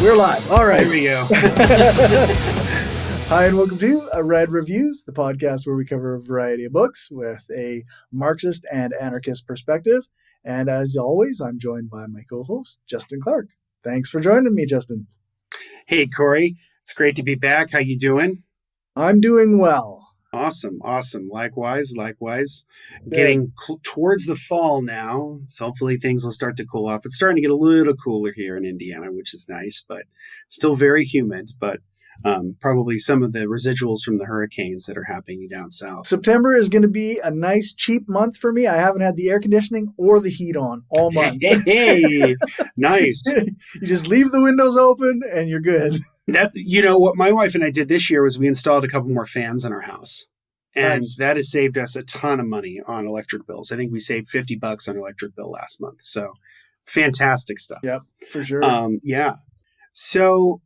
We're live. All right. Here we go. Hi, and welcome to Read Reviews, the podcast where we cover a variety of books with a Marxist and anarchist perspective. And as always, I'm joined by my co-host, Justin Clark. Thanks for joining me, Justin. Hey, Corey. It's great to be back. How you doing? I'm doing well. Awesome. Likewise. Good. Getting towards the fall now, so hopefully things will start to cool off. It's starting to get a little cooler here in Indiana, which is nice, but still very humid, but probably some of the residuals from the hurricanes that are happening down south. September is going to be a nice, cheap month for me. I haven't had the air conditioning or the heat on all month. Hey, nice. You just leave the windows open and you're good. What my wife and I did this year was we installed a couple more fans in our house. And Nice. That has saved us a ton of money on electric bills. I think we saved $50 on electric bill last month. So fantastic stuff. Yep, for sure. Yeah. So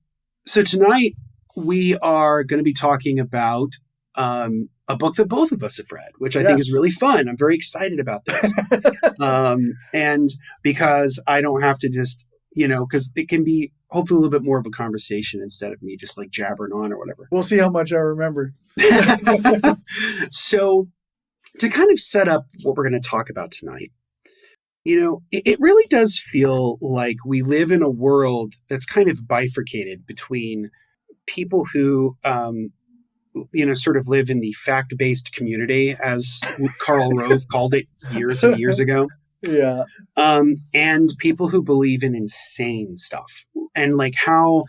tonight we are going to be talking about a book that both of us have read, which I think is really fun. I'm very excited about this. And because I don't have to just, because it can be hopefully a little bit more of a conversation instead of me just like jabbering on or whatever. We'll see how much I remember. So to kind of set up what we're going to talk about tonight, it really does feel like we live in a world that's kind of bifurcated between people who, sort of live in the fact-based community, as Karl Rove called it years and years ago. Yeah. And people who believe in insane stuff, and like how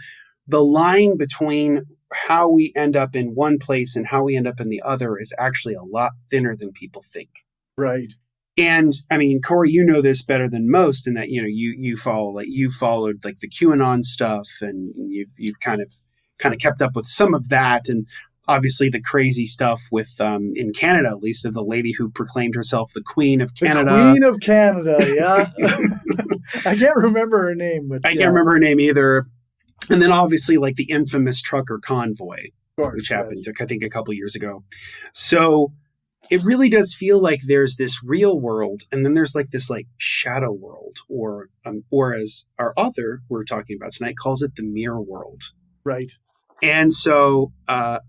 the line between how we end up in one place and how we end up in the other is actually a lot thinner than people think. Right. And I mean, Corey, you know this better than most, in that you followed like the QAnon stuff, and you've kind of kept up with some of that, and obviously the crazy stuff with in Canada, at least, of the lady who proclaimed herself the Queen of Canada. The Queen of Canada, yeah. I can't remember her name, but I can't remember her name either. And then obviously like the infamous trucker convoy, which happened, I think, a couple years ago. So it really does feel like there's this real world, and then there's like this like shadow world, or as our author we're talking about tonight calls it, the mirror world. Right. And so I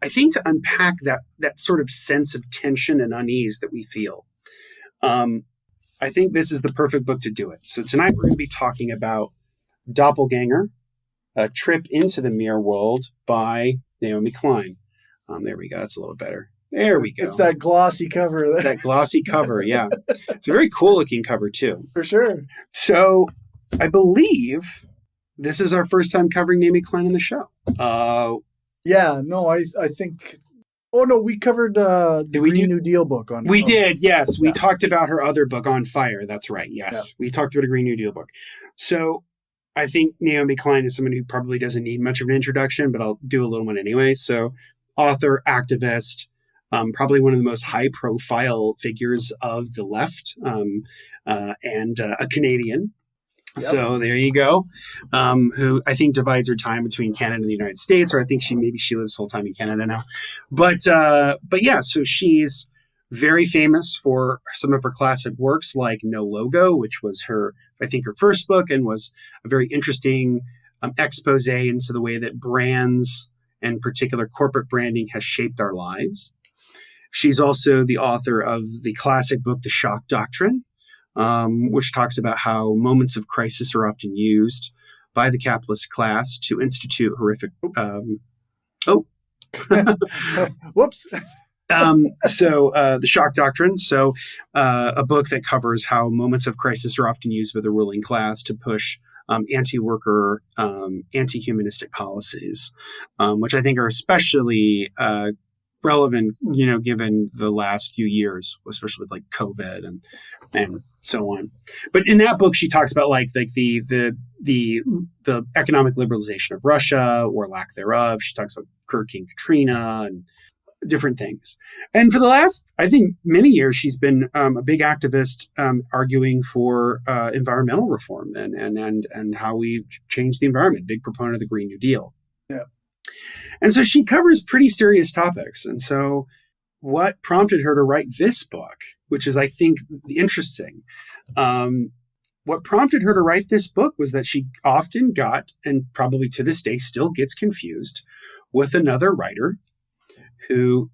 think to unpack that sort of sense of tension and unease that we feel, I think this is the perfect book to do it. So tonight we're going to be talking about Doppelganger, A Trip into the Mirror World by Naomi Klein. There we go. That's a little better. There we go. It's that glossy cover. That glossy cover, yeah. It's a very cool looking cover too. For sure. So I believe this is our first time covering Naomi Klein on the show. Yeah, no, I think... Oh, no, we covered the Green New Deal book on... We did, yes. We talked about her other book, On Fire. That's right, yes. Yeah. We talked about a Green New Deal book. So I think Naomi Klein is someone who probably doesn't need much of an introduction, but I'll do a little one anyway. So author, activist, probably one of the most high-profile figures of the left, and a Canadian. Yep. So there you go. Who I think divides her time between Canada and the United States, or I think she lives full time in Canada now. But yeah, so she's very famous for some of her classic works like No Logo, which was her first book, and was a very interesting expose into the way that brands, and particular corporate branding, has shaped our lives. She's also the author of the classic book, The Shock Doctrine, which talks about how moments of crisis are often used by the capitalist class to institute horrific... Whoops. The Shock Doctrine. So a book that covers how moments of crisis are often used by the ruling class to push anti-worker, anti-humanistic policies, which I think are especially relevant, given the last few years, especially with like COVID and so on. But in that book, she talks about like the economic liberalization of Russia, or lack thereof. She talks about Hurricane Katrina and different things. And for the last, I think, many years, she's been a big activist, arguing for environmental reform and how we change the environment. Big proponent of the Green New Deal. Yeah. And so she covers pretty serious topics. And so what prompted her to write this book, which is, I think, interesting, what prompted her to write this book was that she often got, and probably to this day still gets, confused with another writer whose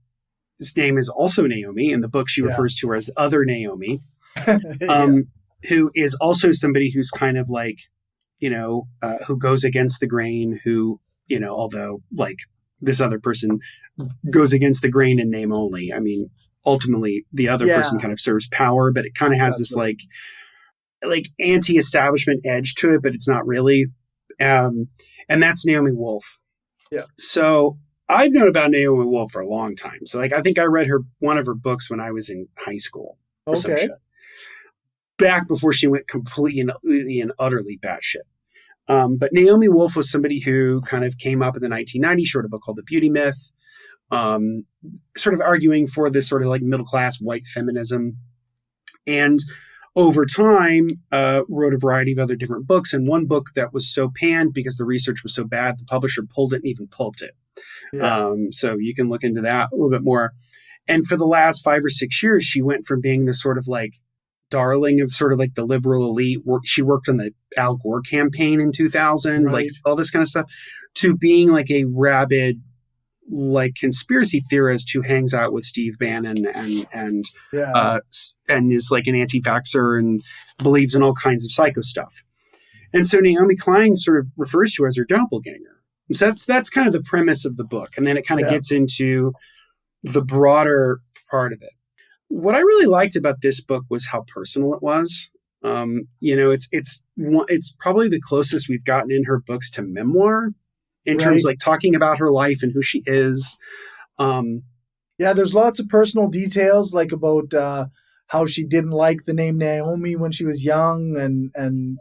name is also Naomi. In the book, she refers to her as Other Naomi, who is also somebody who's kind of like, who goes against the grain, who, although like this other person goes against the grain in name only. I mean, ultimately the other person kind of serves power, but it kind of has this like anti-establishment edge to it, but it's not really. And that's Naomi Wolf. Yeah. So I've known about Naomi Wolf for a long time. So like, I think I read one of her books when I was in high school or some shit. Back before she went completely and utterly batshit. But Naomi Wolf was somebody who kind of came up in the 1990s, wrote a book called The Beauty Myth, sort of arguing for this sort of like middle-class white feminism. And over time, wrote a variety of other different books. And one book that was so panned because the research was so bad, the publisher pulled it and even pulped it. Yeah. So you can look into that a little bit more. And for the last 5 or 6 years, she went from being this sort of like darling of sort of like the liberal elite. She worked on the Al Gore campaign in 2000, like all this kind of stuff, to being like a rabid, like conspiracy theorist who hangs out with Steve Bannon and is like an anti-vaxxer and believes in all kinds of psycho stuff. And so Naomi Klein sort of refers to her as her doppelganger. So that's kind of the premise of the book. And then it kind of gets into the broader part of it. What I really liked about this book was how personal it was. It's probably the closest we've gotten in her books to memoir in terms of like talking about her life and who she is. There's lots of personal details, like about how she didn't like the name Naomi when she was young, and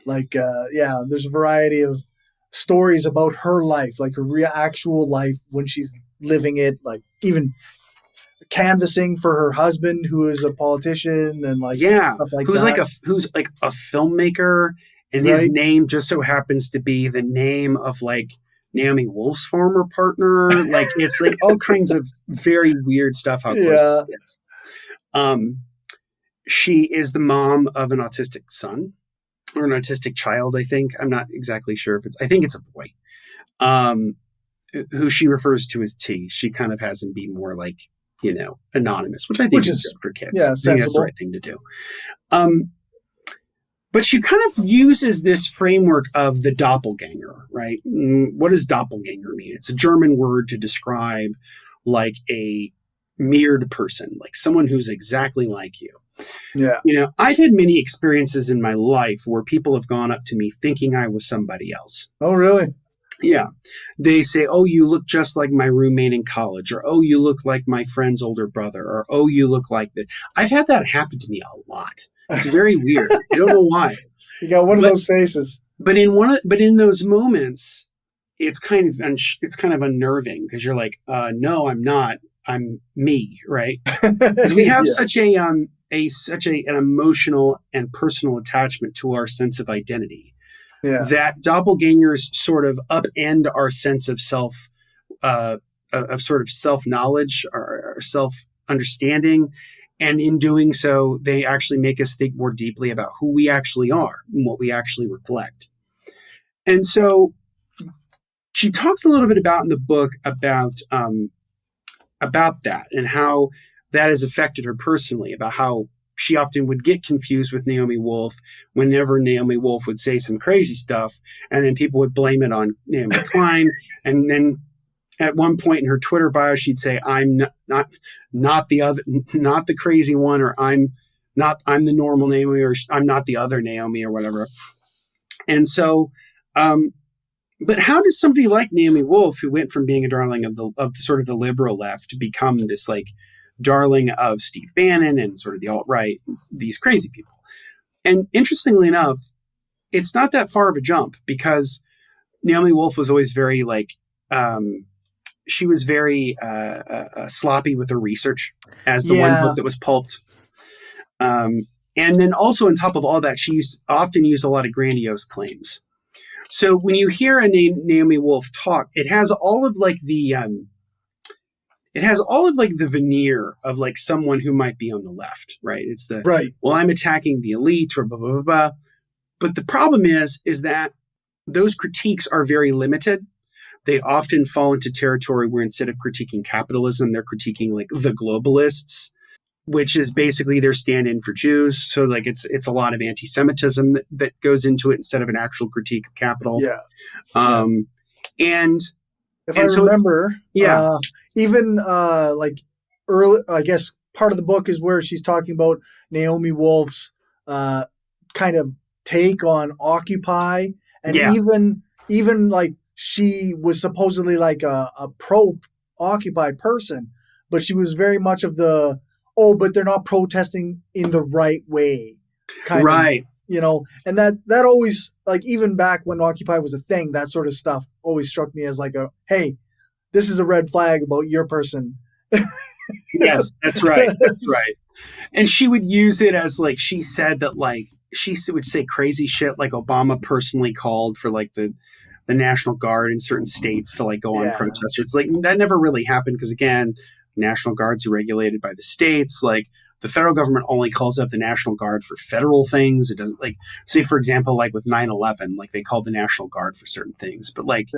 there's a variety of stories about her life, like her actual life when she's living it, like even canvassing for her husband who is a politician and like stuff like who's that. Who's like a filmmaker, and his name just so happens to be the name of like Naomi Wolf's former partner. Like it's like all kinds of very weird stuff. How close it gets. She is the mom of an autistic son or an autistic child. I think I'm not exactly sure if I think it's a boy. Who she refers to as T. She kind of has him be more like, anonymous, which I think is good for kids. Yeah, I think that's the right thing to do. But she kind of uses this framework of the doppelganger, right? What does doppelganger mean? It's a German word to describe like a mirrored person, like someone who's exactly like you. Yeah. I've had many experiences in my life where people have gone up to me thinking I was somebody else. Oh, really? Yeah. They say, oh, you look just like my roommate in college, or, oh, you look like my friend's older brother, or, oh, you look like that. I've had that happen to me a lot. It's very weird. I don't know why. You got one of those faces. But in those moments, it's kind of unnerving because you're like, no, I'm not. I'm me, right? Because we have such an emotional and personal attachment to our sense of identity. Yeah. That doppelgangers sort of upend our sense of self, of sort of self-knowledge or self-understanding. And in doing so, they actually make us think more deeply about who we actually are and what we actually reflect. And so she talks a little bit about in the book about that and how that has affected her personally, about how she often would get confused with Naomi Wolf whenever Naomi Wolf would say some crazy stuff, and then people would blame it on Naomi Klein. And then at one point in her Twitter bio, she'd say, "I'm not the crazy one," or I'm the normal Naomi," or "I'm not the other Naomi," or whatever. And so, but how does somebody like Naomi Wolf, who went from being a darling of the sort of the liberal left to become this like darling of Steve Bannon and sort of the alt-right, these crazy people? And interestingly enough, it's not that far of a jump, because Naomi Wolf was always very like, she was very sloppy with her research, as the one book that was pulped. And then also on top of all that, she often used a lot of grandiose claims. So when you hear a Naomi Wolf talk, it has all of like the veneer of like someone who might be on the left, right? It's well, I'm attacking the elite or blah, blah, blah, blah. But the problem is that those critiques are very limited. They often fall into territory where instead of critiquing capitalism, they're critiquing like the globalists, which is basically their stand-in for Jews. So like it's a lot of anti-Semitism that goes into it instead of an actual critique of capital. Yeah. And if I remember, yeah, even like early, I guess part of the book is where she's talking about Naomi Wolf's kind of take on Occupy, and even like she was supposedly like a pro Occupy person, but she was very much of the but they're not protesting in the right way, kind of, you know, and that always, like, even back when Occupy was a thing, that sort of stuff always struck me as like hey, this is a red flag about your person. Yes, that's right. That's right. And she would use it as like, she said that like, she would say crazy shit like Obama personally called for like the National Guard in certain states to like go on protesters. It's like that never really happened because again, National Guards are regulated by the states. Like the federal government only calls up the National Guard for federal things. It doesn't like, say for example, like with 9/11, like they called the National Guard for certain things, but like,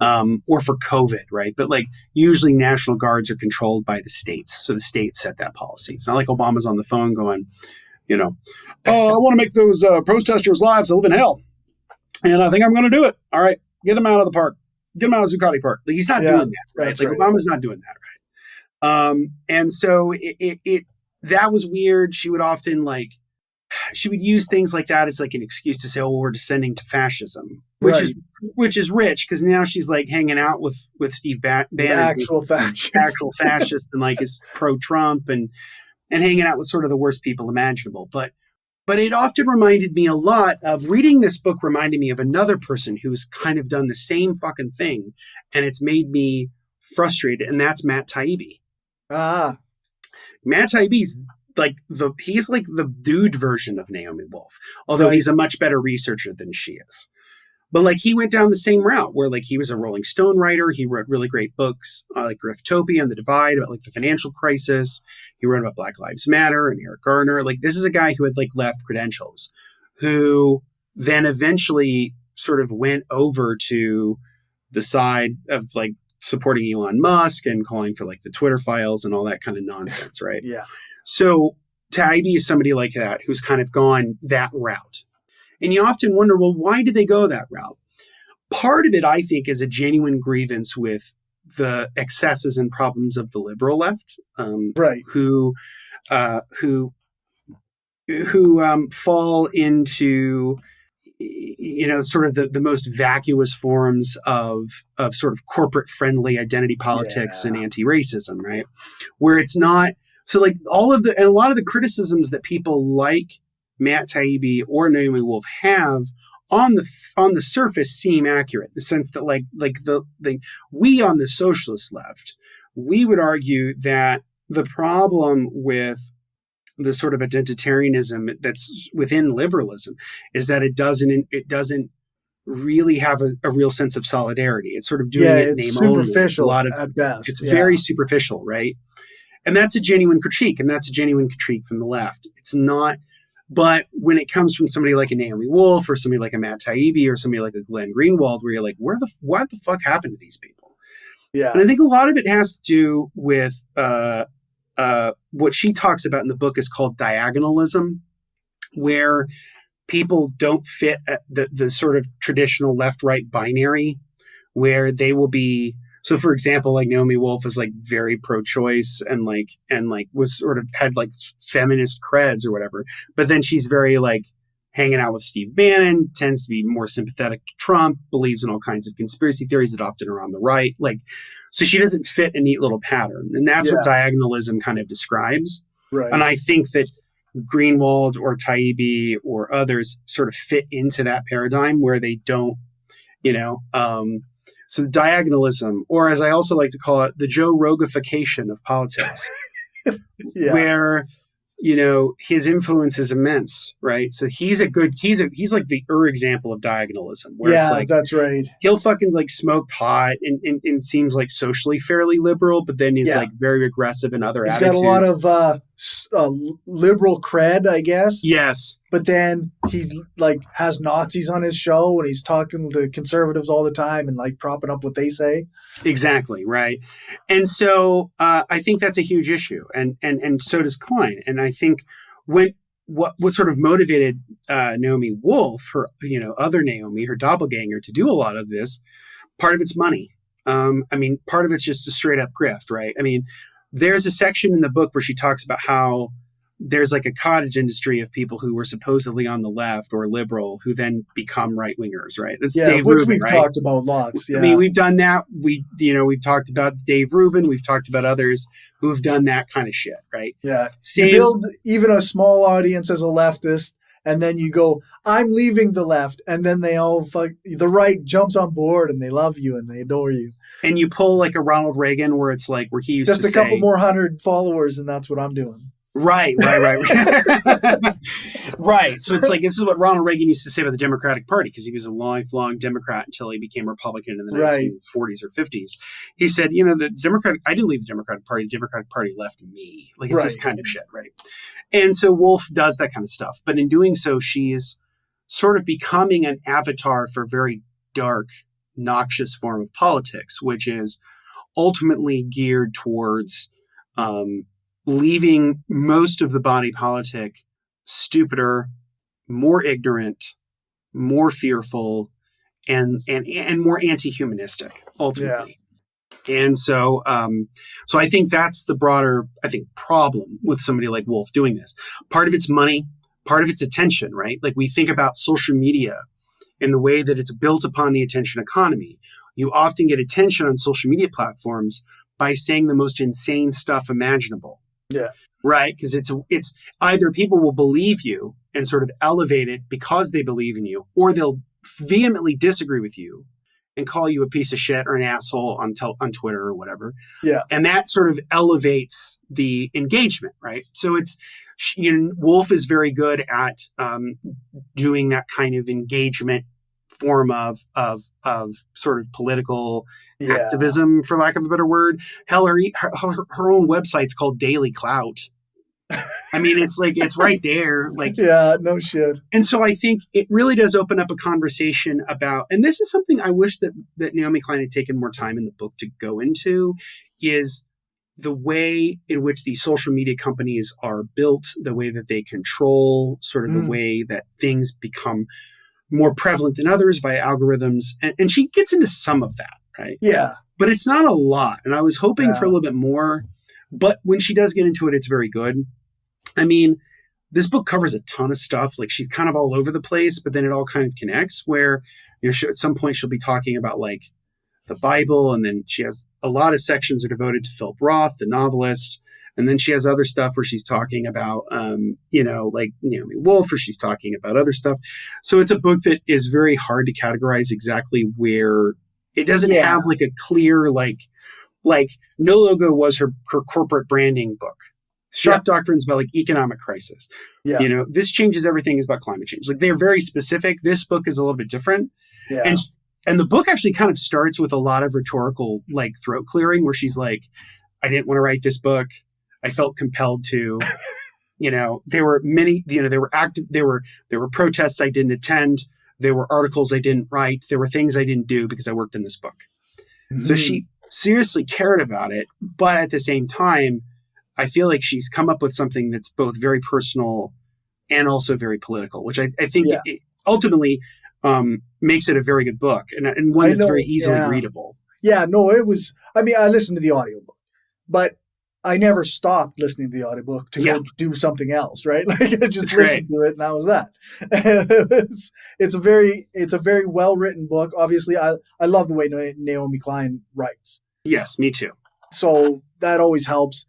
or for COVID, right? But like usually National Guards are controlled by the states. So the states set that policy. It's not like Obama's on the phone going, you know, I want to make those protesters' lives live in hell. And I think I'm going to do it. All right, get them out of the park. Get them out of Zuccotti Park. Like he's not doing that, right? Like Obama's not doing that, right? And so it that was weird. She would often like, she would use things like that as like an excuse to say, oh, well, we're descending to fascism, which is rich because now she's like hanging out with Steve Bannon, actual fascist, and like is pro-Trump and hanging out with sort of the worst people imaginable. But it often reminded me a lot of reading this book reminded me of another person who's kind of done the same fucking thing. And it's made me frustrated. And that's Matt Taibbi. Matt Taibbi's like he's like the dude version of Naomi Wolf, although he's a much better researcher than she is. But like he went down the same route where like he was a Rolling Stone writer. He wrote really great books like Griftopia and The Divide about like the financial crisis. He wrote about Black Lives Matter and Eric Garner. Like this is a guy who had like left credentials, who then eventually sort of went over to the side of like supporting Elon Musk and calling for like the Twitter files and all that kind of nonsense, right? Yeah. So Taibbi is somebody like that who's kind of gone that route. And you often wonder, well, why did they go that route? Part of it, I think, is a genuine grievance with the excesses and problems of the liberal left, who fall into, you know, sort of the most vacuous forms of sort of corporate friendly identity politics and anti-racism, right? Where it's not so like and a lot of the criticisms that people like Matt Taibbi or Naomi Wolf have on the surface seem accurate, in the sense that like we on the socialist left, we would argue that the problem with the sort of identitarianism that's within liberalism is that it doesn't really have a real sense of solidarity. It's sort of doing it name superficial only. At best. It's very superficial, right? And that's a genuine critique, and that's a genuine critique from the left. It's not. But when it comes from somebody like a Naomi Wolf or somebody like a Matt Taibbi or somebody like a Glenn Greenwald, where you're like, what the fuck happened to these people? Yeah. And I think a lot of it has to do with what she talks about in the book is called diagonalism, where people don't fit the sort of traditional left-right binary, where they will be. So, for example, like Naomi Wolf is like very pro-choice and was sort of had like feminist creds or whatever. But then she's very like hanging out with Steve Bannon, tends to be more sympathetic to Trump, believes in all kinds of conspiracy theories that often are on the right. Like, so she doesn't fit a neat little pattern. And that's what diagonalism kind of describes. Right. And I think that Greenwald or Taibbi or others sort of fit into that paradigm where they don't, you know, so diagonalism, or as I also like to call it, the Joe Rogification of politics, where, you know, his influence is immense, right? So he's like the example of diagonalism, where it's like, that's right. He'll fucking like smoke pot and seems like socially fairly liberal, but then he's like very aggressive in other attitudes. He's got a lot of liberal cred, I guess. Yes. But then he like has Nazis on his show and he's talking to conservatives all the time and like propping up what they say. Exactly, right. And so I think that's a huge issue, and so does Klein. And I think what sort of motivated Naomi Wolf, her other Naomi, her doppelganger, to do a lot of this, part of it's money. I mean, part of it's just a straight up grift, right? I mean, there's a section in the book where she talks about how there's like a cottage industry of people who were supposedly on the left or liberal who then become right wingers, right? That's Dave which Rubin, we've right? talked about lots. Yeah. I mean, we've done that. We've talked about Dave Rubin. We've talked about others who have done that kind of shit, right? Yeah. Same. You build even a small audience as a leftist, and then you go, I'm leaving the left. And then they all the right jumps on board and they love you and they adore you. And you pull like a Ronald Reagan where it's like where he used just to a couple more 100 followers and that's what I'm doing. Right. Right. So it's like, this is what Ronald Reagan used to say about the Democratic Party, because he was a lifelong Democrat until he became Republican in the 1940s or 50s. He said, I didn't leave the Democratic Party. The Democratic Party left me. Like, it's this kind of shit, right? And so Wolf does that kind of stuff. But in doing so, she is sort of becoming an avatar for a very dark, noxious form of politics, which is ultimately geared towards leaving most of the body politic stupider, more ignorant, more fearful, and more anti-humanistic, ultimately. Yeah. And so I think that's the broader, problem with somebody like Wolf doing this. Part of it's money, part of it's attention, right? Like, we think about social media in the way that it's built upon the attention economy. You often get attention on social media platforms by saying the most insane stuff imaginable. Yeah. Right. Because it's either people will believe you and sort of elevate it because they believe in you, or they'll vehemently disagree with you and call you a piece of shit or an asshole on Twitter or whatever. Yeah. And that sort of elevates the engagement. Right. So Wolf is very good at doing that kind of engagement form of sort of political activism, for lack of a better word. Hell, her own website's called Daily Clout. I mean, it's like, it's right there. Like, yeah, no shit. And so I think it really does open up a conversation about, and this is something I wish that Naomi Klein had taken more time in the book to go into, is the way in which these social media companies are built, the way that they control, sort of the way that things become more prevalent than others via algorithms. And she gets into some of that, right? Yeah. But it's not a lot. And I was hoping for a little bit more. But when she does get into it, it's very good. I mean, this book covers a ton of stuff. Like, she's kind of all over the place, but then it all kind of connects where, at some point she'll be talking about like the Bible. And then she has a lot of sections are devoted to Philip Roth, the novelist. And then she has other stuff where she's talking about, like Naomi Wolf, or she's talking about other stuff. So it's a book that is very hard to categorize exactly where it doesn't have like a clear, like No Logo was her corporate branding book. Shock Doctrine's about like economic crisis. Yeah. This Changes Everything is about climate change. Like, they're very specific. This book is a little bit different. Yeah. And the book actually kind of starts with a lot of rhetorical like throat clearing, where she's like, I didn't want to write this book. I felt compelled to. There were many, there were protests I didn't attend. There were articles I didn't write. There were things I didn't do because I worked in this book. Mm-hmm. So she seriously cared about it. But at the same time, I feel like she's come up with something that's both very personal and also very political, which I think it ultimately makes it a very good book and one that's very easily readable. Yeah, no, it was, I listened to the audiobook, but I never stopped listening to the audiobook to go do something else, right? Like, I just listened to it and that was that. It's a very well-written book. Obviously, I love the way Naomi Klein writes. Yes, me too. So that always helps.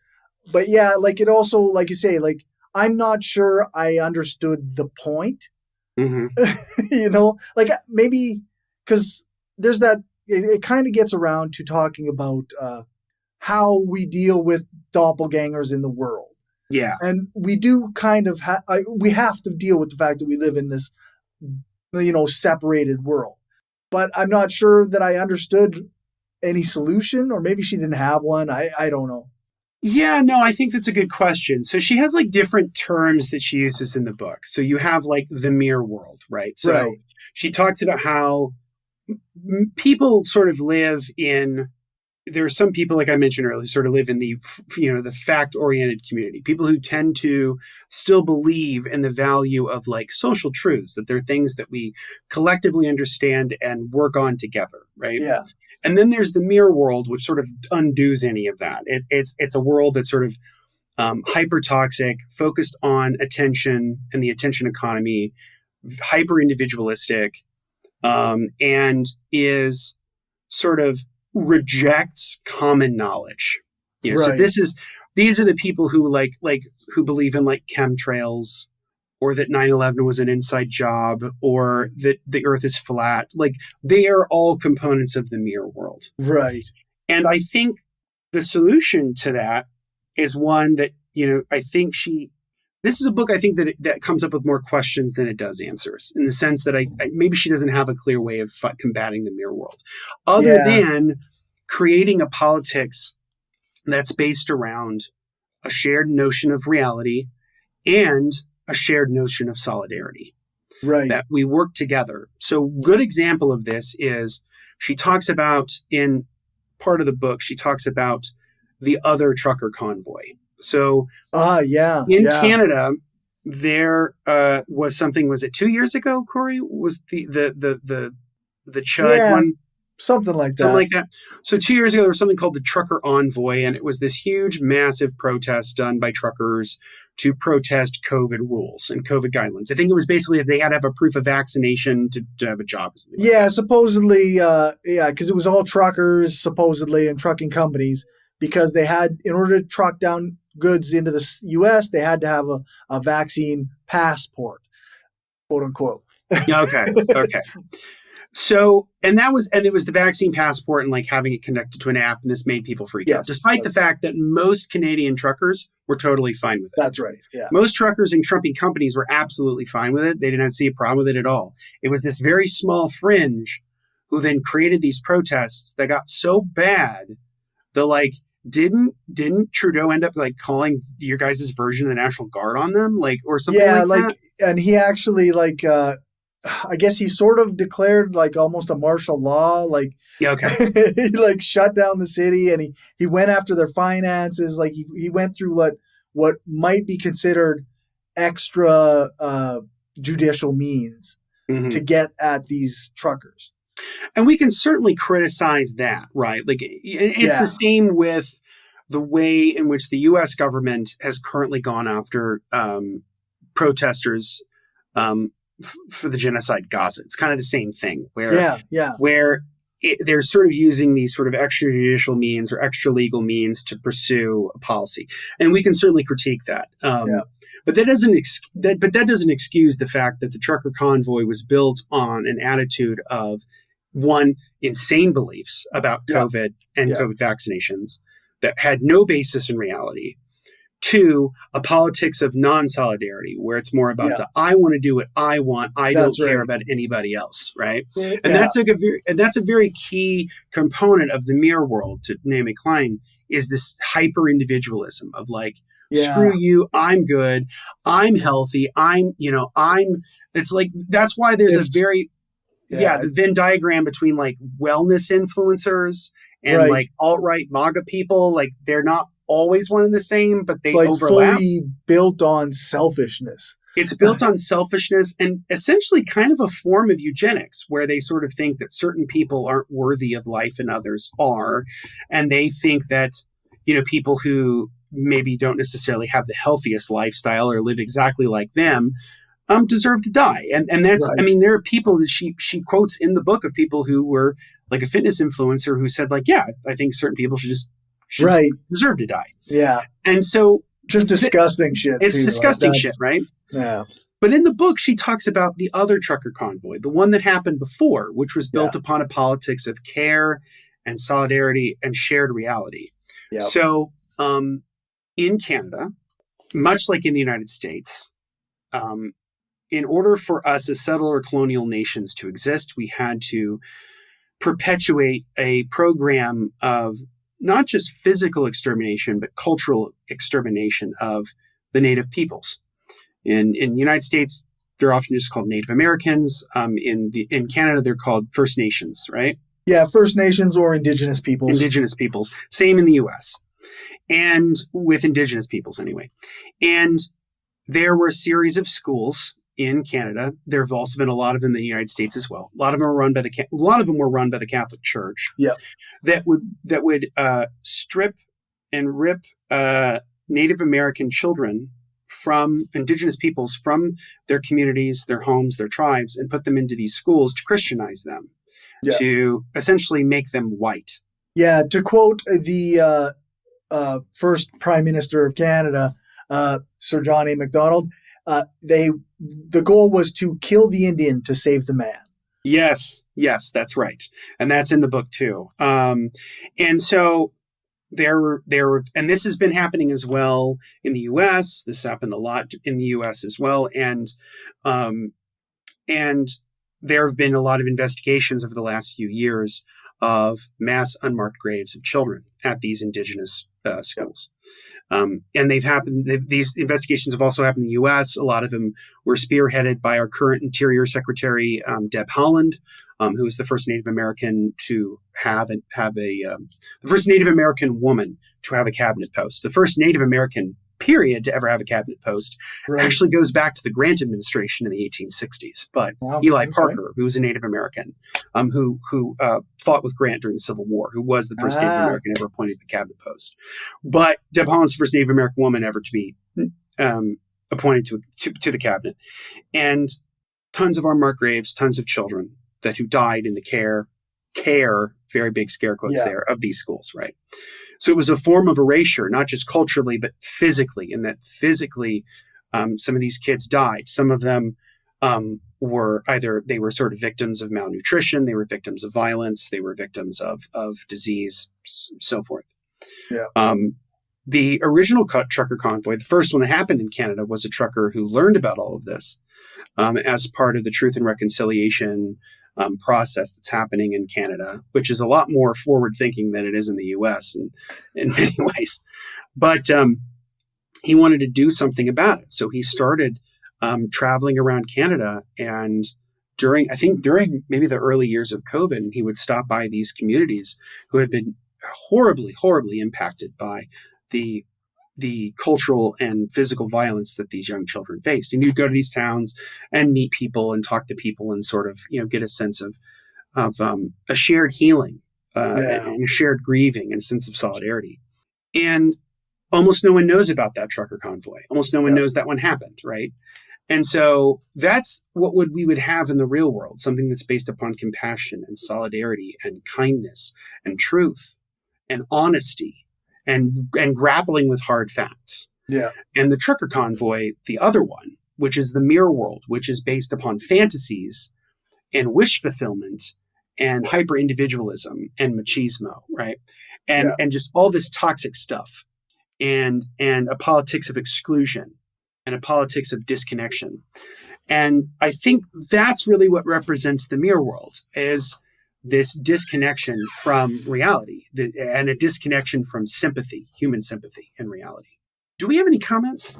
But yeah, like, it also, like you say, like, I'm not sure I understood the point, like maybe because there's that, it kind of gets around to talking about how we deal with doppelgangers in the world. Yeah. And we do kind of, we have to deal with the fact that we live in this, separated world. But I'm not sure that I understood any solution, or maybe she didn't have one. I don't know. Yeah, no, I think that's a good question. So she has like different terms that she uses in the book. So you have like the mirror world, right? So Right. she talks about how people sort of live in, there are some people, like I mentioned earlier, who sort of live in the, the fact oriented community, people who tend to still believe in the value of like social truths, that they're things that we collectively understand and work on together, right? Yeah. And then there's the mirror world, which sort of undoes any of that. It's a world that's sort of hyper toxic, focused on attention and the attention economy, hyper individualistic, and is sort of rejects common knowledge. So Right. these are the people who who believe in like chemtrails, or that 9/11 was an inside job, or that the earth is flat. Like, they are all components of the mirror world. Right. And I think the solution to that is one that, I think this is a book, I think, that comes up with more questions than it does answers, in the sense that maybe she doesn't have a clear way of combating the mirror world, other Yeah. than creating a politics that's based around a shared notion of reality and a shared notion of solidarity, Right. that we work together. So, good example of this is, she talks about, in part of the book, she talks about the other trucker convoy. So Yeah. in Yeah. Canada, there was something. Was it 2 years ago, Corey? Was the Chud Yeah. one? Something like Something that. like that. So 2 years ago, there was something called the Trucker Envoy, and it was this huge, massive protest done by truckers to protest COVID rules and COVID guidelines. I think it was basically that they had to have a proof of vaccination to have a job or something like Yeah, that. supposedly, because it was all truckers, supposedly, and trucking companies, because they had, in order to truck down goods into the U.S., they had to have a vaccine passport, quote unquote. Okay. Okay. So, and it was the vaccine passport and like having it connected to an app, and this made people freak out, Yes, despite the fact that most Canadian truckers were totally fine with it. that's right. Yeah. Most truckers and trumping companies were absolutely fine with it. They didn't see a problem with it at all. It was this very small fringe who then created these protests that got so bad that, like, didn't Trudeau end up like calling your guys' version of the National Guard on them, like, or something Yeah, like that? and he actually, I guess he sort of declared like almost a martial law, like Yeah. Okay. he like shut down the city, and he went after their finances, like he went through what might be considered extra judicial means to Mm-hmm. get at these truckers. And we can certainly criticize that, right? Like, it's the Yeah. same with the way in which the U.S. government has currently gone after protesters for the genocide Gaza. It's kind of the same thing, where Yeah. Yeah. they're sort of using these sort of extrajudicial means or extra legal means to pursue a policy, and we can certainly critique that. Yeah. But that doesn't excuse the fact that the trucker convoy was built on an attitude of, one, insane beliefs about Yeah. COVID and Yeah. COVID vaccinations that had no basis in reality. Two, a politics of non-solidarity, where it's more about Yeah. I want to do what I want. I don't That's care right. about anybody else, right? And Yeah. that's a very key component of the mirror world, to Naomi Klein, is this hyper individualism of like, Yeah. screw you, I'm good, I'm healthy, it's like, that's why there's a It's very, yeah. the Venn diagram between like wellness influencers and Right. like alt-right MAGA people. Like, they're not always one and the same, but It's they like overlap. fully built on selfishness. It's built on selfishness and essentially kind of a form of eugenics, where they sort of think that certain people aren't worthy of life and others are. And they think that, people who maybe don't necessarily have the healthiest lifestyle or live exactly like them deserve to die. And that's, I Right. mean, there are people that she quotes in the book of people who were like a fitness influencer who said like, yeah, I think certain people should Right. deserve to die. Yeah. And so Just disgusting shit. it's too. disgusting shit, right? Yeah. But in the book, she talks about the other trucker convoy, the one that happened before, which was built upon a politics of care and solidarity and shared reality. Yeah. So in Canada, much like in the United States, in order for us as settler colonial nations to exist, we had to perpetuate a program of not just physical extermination, but cultural extermination of the native peoples. In the United States, they're often just called Native Americans. In Canada, they're called First Nations, right? Yeah, First Nations or Indigenous peoples. Indigenous peoples. Same in the U.S. and with Indigenous peoples anyway. And there were a series of schools in Canada. There have also been a lot of them in the United States as well. A lot of them were run by the Catholic Church. Yeah, that would strip and rip Native American children from Indigenous peoples from their communities, their homes, their tribes, and put them into these schools to Christianize them, to essentially make them white. Yeah, to quote the first Prime Minister of Canada, Sir John A. Macdonald, the goal was to kill the Indian to save the man. Yes, that's right. And that's in the book too. And so and this has been happening as well in the U.S. This happened a lot in the U.S. as well. And there have been a lot of investigations over the last few years of mass unmarked graves of children at these Indigenous schools. And these investigations have also happened in the U.S. A lot of them were spearheaded by our current Interior Secretary, Deb Haaland, who was the first Native American to the first Native American woman to have a cabinet post. The first Native American, period, to ever have a cabinet post actually goes back to the Grant administration in the 1860s. But Eli Parker, who was a Native American, who fought with Grant during the Civil War, who was the first Native American ever appointed to the cabinet post. But Deb Haaland's the first Native American woman ever to be appointed to the cabinet. And tons of unmarked graves, tons of children who died in the care, very big scare quotes there, of these schools, right? So it was a form of erasure, not just culturally, but physically, in that physically, some of these kids died. Some of them were sort of victims of malnutrition, they were victims of violence, they were victims of disease, so forth. Yeah. The original trucker convoy, the first one that happened in Canada, was a trucker who learned about all of this as part of the Truth and Reconciliation process that's happening in Canada, which is a lot more forward thinking than it is in the US in many ways. But he wanted to do something about it. So he started traveling around Canada, and during maybe the early years of COVID, he would stop by these communities who had been horribly, horribly impacted by the cultural and physical violence that these young children faced. And you'd go to these towns and meet people and talk to people and sort of, get a sense of a shared healing and a shared grieving and a sense of solidarity. And almost no one knows about that trucker convoy. Almost no one knows that one happened, right? And so that's what we would have in the real world, something that's based upon compassion and solidarity and kindness and truth and honesty and grappling with hard facts. Yeah. And the trucker convoy, the other one, which is the mirror world, which is based upon fantasies and wish fulfillment and hyper individualism and machismo, right? And just all this toxic stuff and a politics of exclusion and a politics of disconnection. And I think that's really what represents the mirror world, is this disconnection from reality and a disconnection from sympathy, human sympathy and reality. Do we have any comments?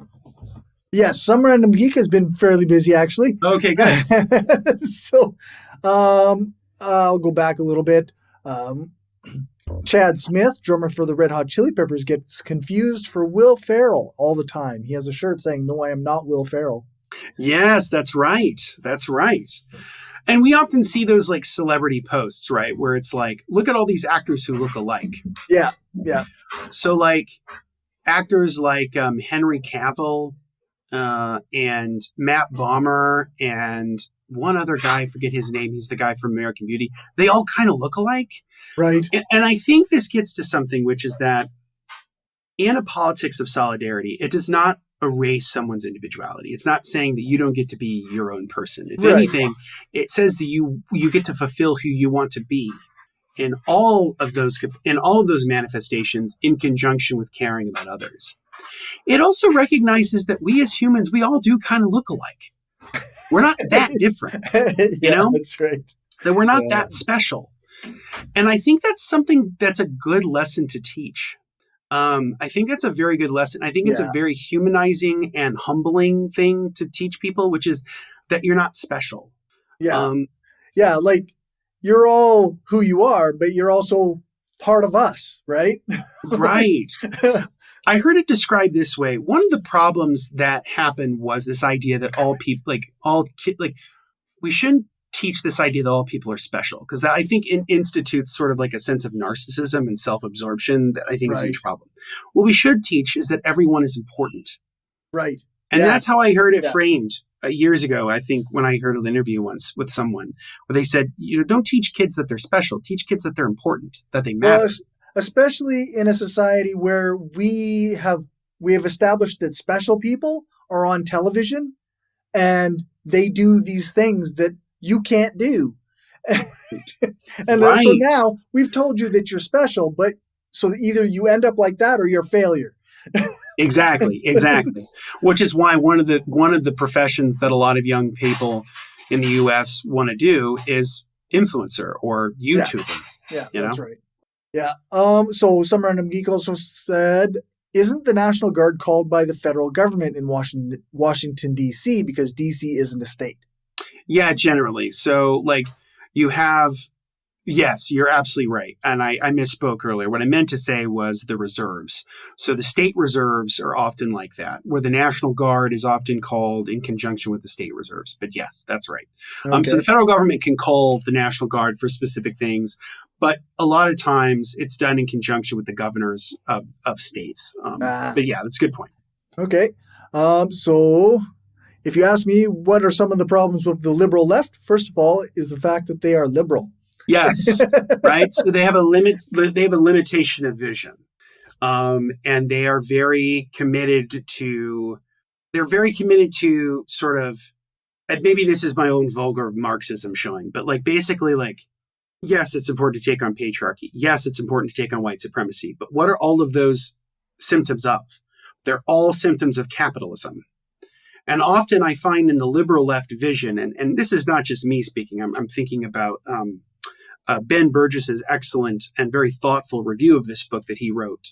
Yes, Some Random Geek has been fairly busy, actually. Okay, good. So I'll go back a little bit. Chad Smith, drummer for the Red Hot Chili Peppers, gets confused for Will Ferrell all the time. He has a shirt saying, "No, I am not Will Ferrell." Yes, that's right. That's right. And we often see those like celebrity posts, right? Where it's like, look at all these actors who look alike. Yeah. Yeah. So like actors like Henry Cavill and Matt Bomer and one other guy, I forget his name. He's the guy from American Beauty. They all kind of look alike. Right. And I think this gets to something, which is that in a politics of solidarity, it does not erase someone's individuality. It's not saying that you don't get to be your own person. If anything, it says that you get to fulfill who you want to be in all of those manifestations in conjunction with caring about others. It also recognizes that we as humans, we all do kind of look alike. We're not that different, you know? That's right. That we're not that special. And I think that's something that's a good lesson to teach. I think that's a very good lesson. I think it's a very humanizing and humbling thing to teach people, which is that you're not special. Yeah. Like you're all who you are, but you're also part of us, right? Right. I heard it described this way. One of the problems that happened was this idea that all people, we shouldn't teach this idea that all people are special, because that I think institutes sort of like a sense of narcissism and self-absorption that I think is a huge problem. What we should teach is that everyone is important. Right. And that's how I heard it framed years ago. I think when I heard an interview once with someone where they said, don't teach kids that they're special, teach kids that they're important, that they matter. Well, especially in a society where we have established that special people are on television and they do these things that you can't do. And so now we've told you that you're special, but so either you end up like that or you're a failure. Exactly. Which is why one of the professions that a lot of young people in the US want to do is influencer or YouTuber. Yeah, that's right. Yeah. So some random geek also said, isn't the National Guard called by the federal government in Washington, D.C. because D.C. isn't a state? Yeah, generally. So like you have, yes, you're absolutely right. And I misspoke earlier. What I meant to say was the reserves. So the state reserves are often like that, where the National Guard is often called in conjunction with the state reserves. But yes, that's right. Okay. So the federal government can call the National Guard for specific things, but a lot of times it's done in conjunction with the governors of states. But yeah, that's a good point. Okay. So if you ask me, what are some of the problems with the liberal left? First of all, is the fact that they are liberal. Yes, right. So they have a limit. They have a limitation of vision, and they are very committed to. They're very committed to sort of. And maybe this is my own vulgar Marxism showing, but like basically, like, yes, it's important to take on patriarchy. Yes, it's important to take on white supremacy. But what are all of those symptoms of? They're all symptoms of capitalism. And often I find in the liberal left vision, and this is not just me speaking, I'm thinking about Ben Burgess's excellent and very thoughtful review of this book that he wrote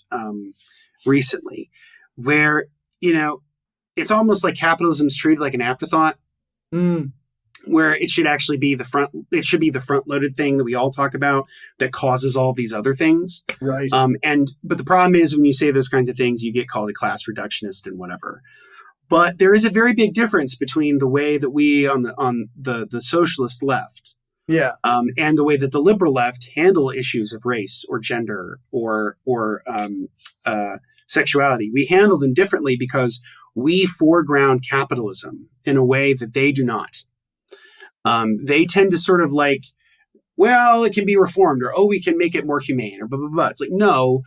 recently, where, it's almost like capitalism's treated like an afterthought, where it should actually be the front-loaded thing that we all talk about that causes all these other things. Right. But the problem is when you say those kinds of things, you get called a class reductionist and whatever. But there is a very big difference between the way that we on the socialist left, and the way that the liberal left handle issues of race or gender or sexuality. We handle them differently because we foreground capitalism in a way that they do not. They tend to sort of like, well, it can be reformed, or we can make it more humane, or blah blah blah. It's like, no.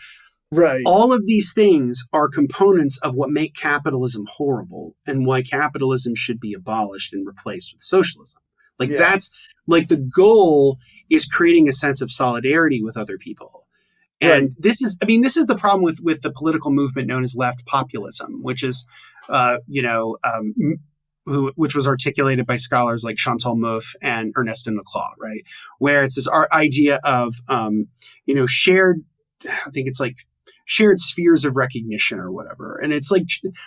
Right. All of these things are components of what make capitalism horrible and why capitalism should be abolished and replaced with socialism. That's like the goal is creating a sense of solidarity with other people. And this is the problem with the political movement known as left populism, which is, which was articulated by scholars like Chantal Mouffe and Ernestine Laclau, right? Where it's this idea of, shared, I think it's like, shared spheres of recognition or whatever. And it's like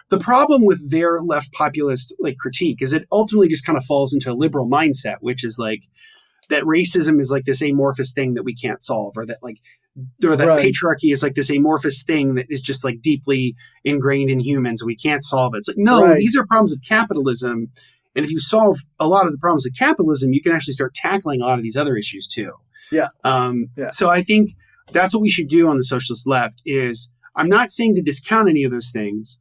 the problem with their left populist like critique is it ultimately just kind of falls into a liberal mindset, which is like that racism is like this amorphous thing that we can't solve, or that patriarchy is like this amorphous thing that is just like deeply ingrained in humans and we can't solve it. It's like, no, these are problems of capitalism. And if you solve a lot of the problems of capitalism, you can actually start tackling a lot of these other issues too. Yeah. So I think that's what we should do on the socialist left. Is I'm not saying to discount any of those things,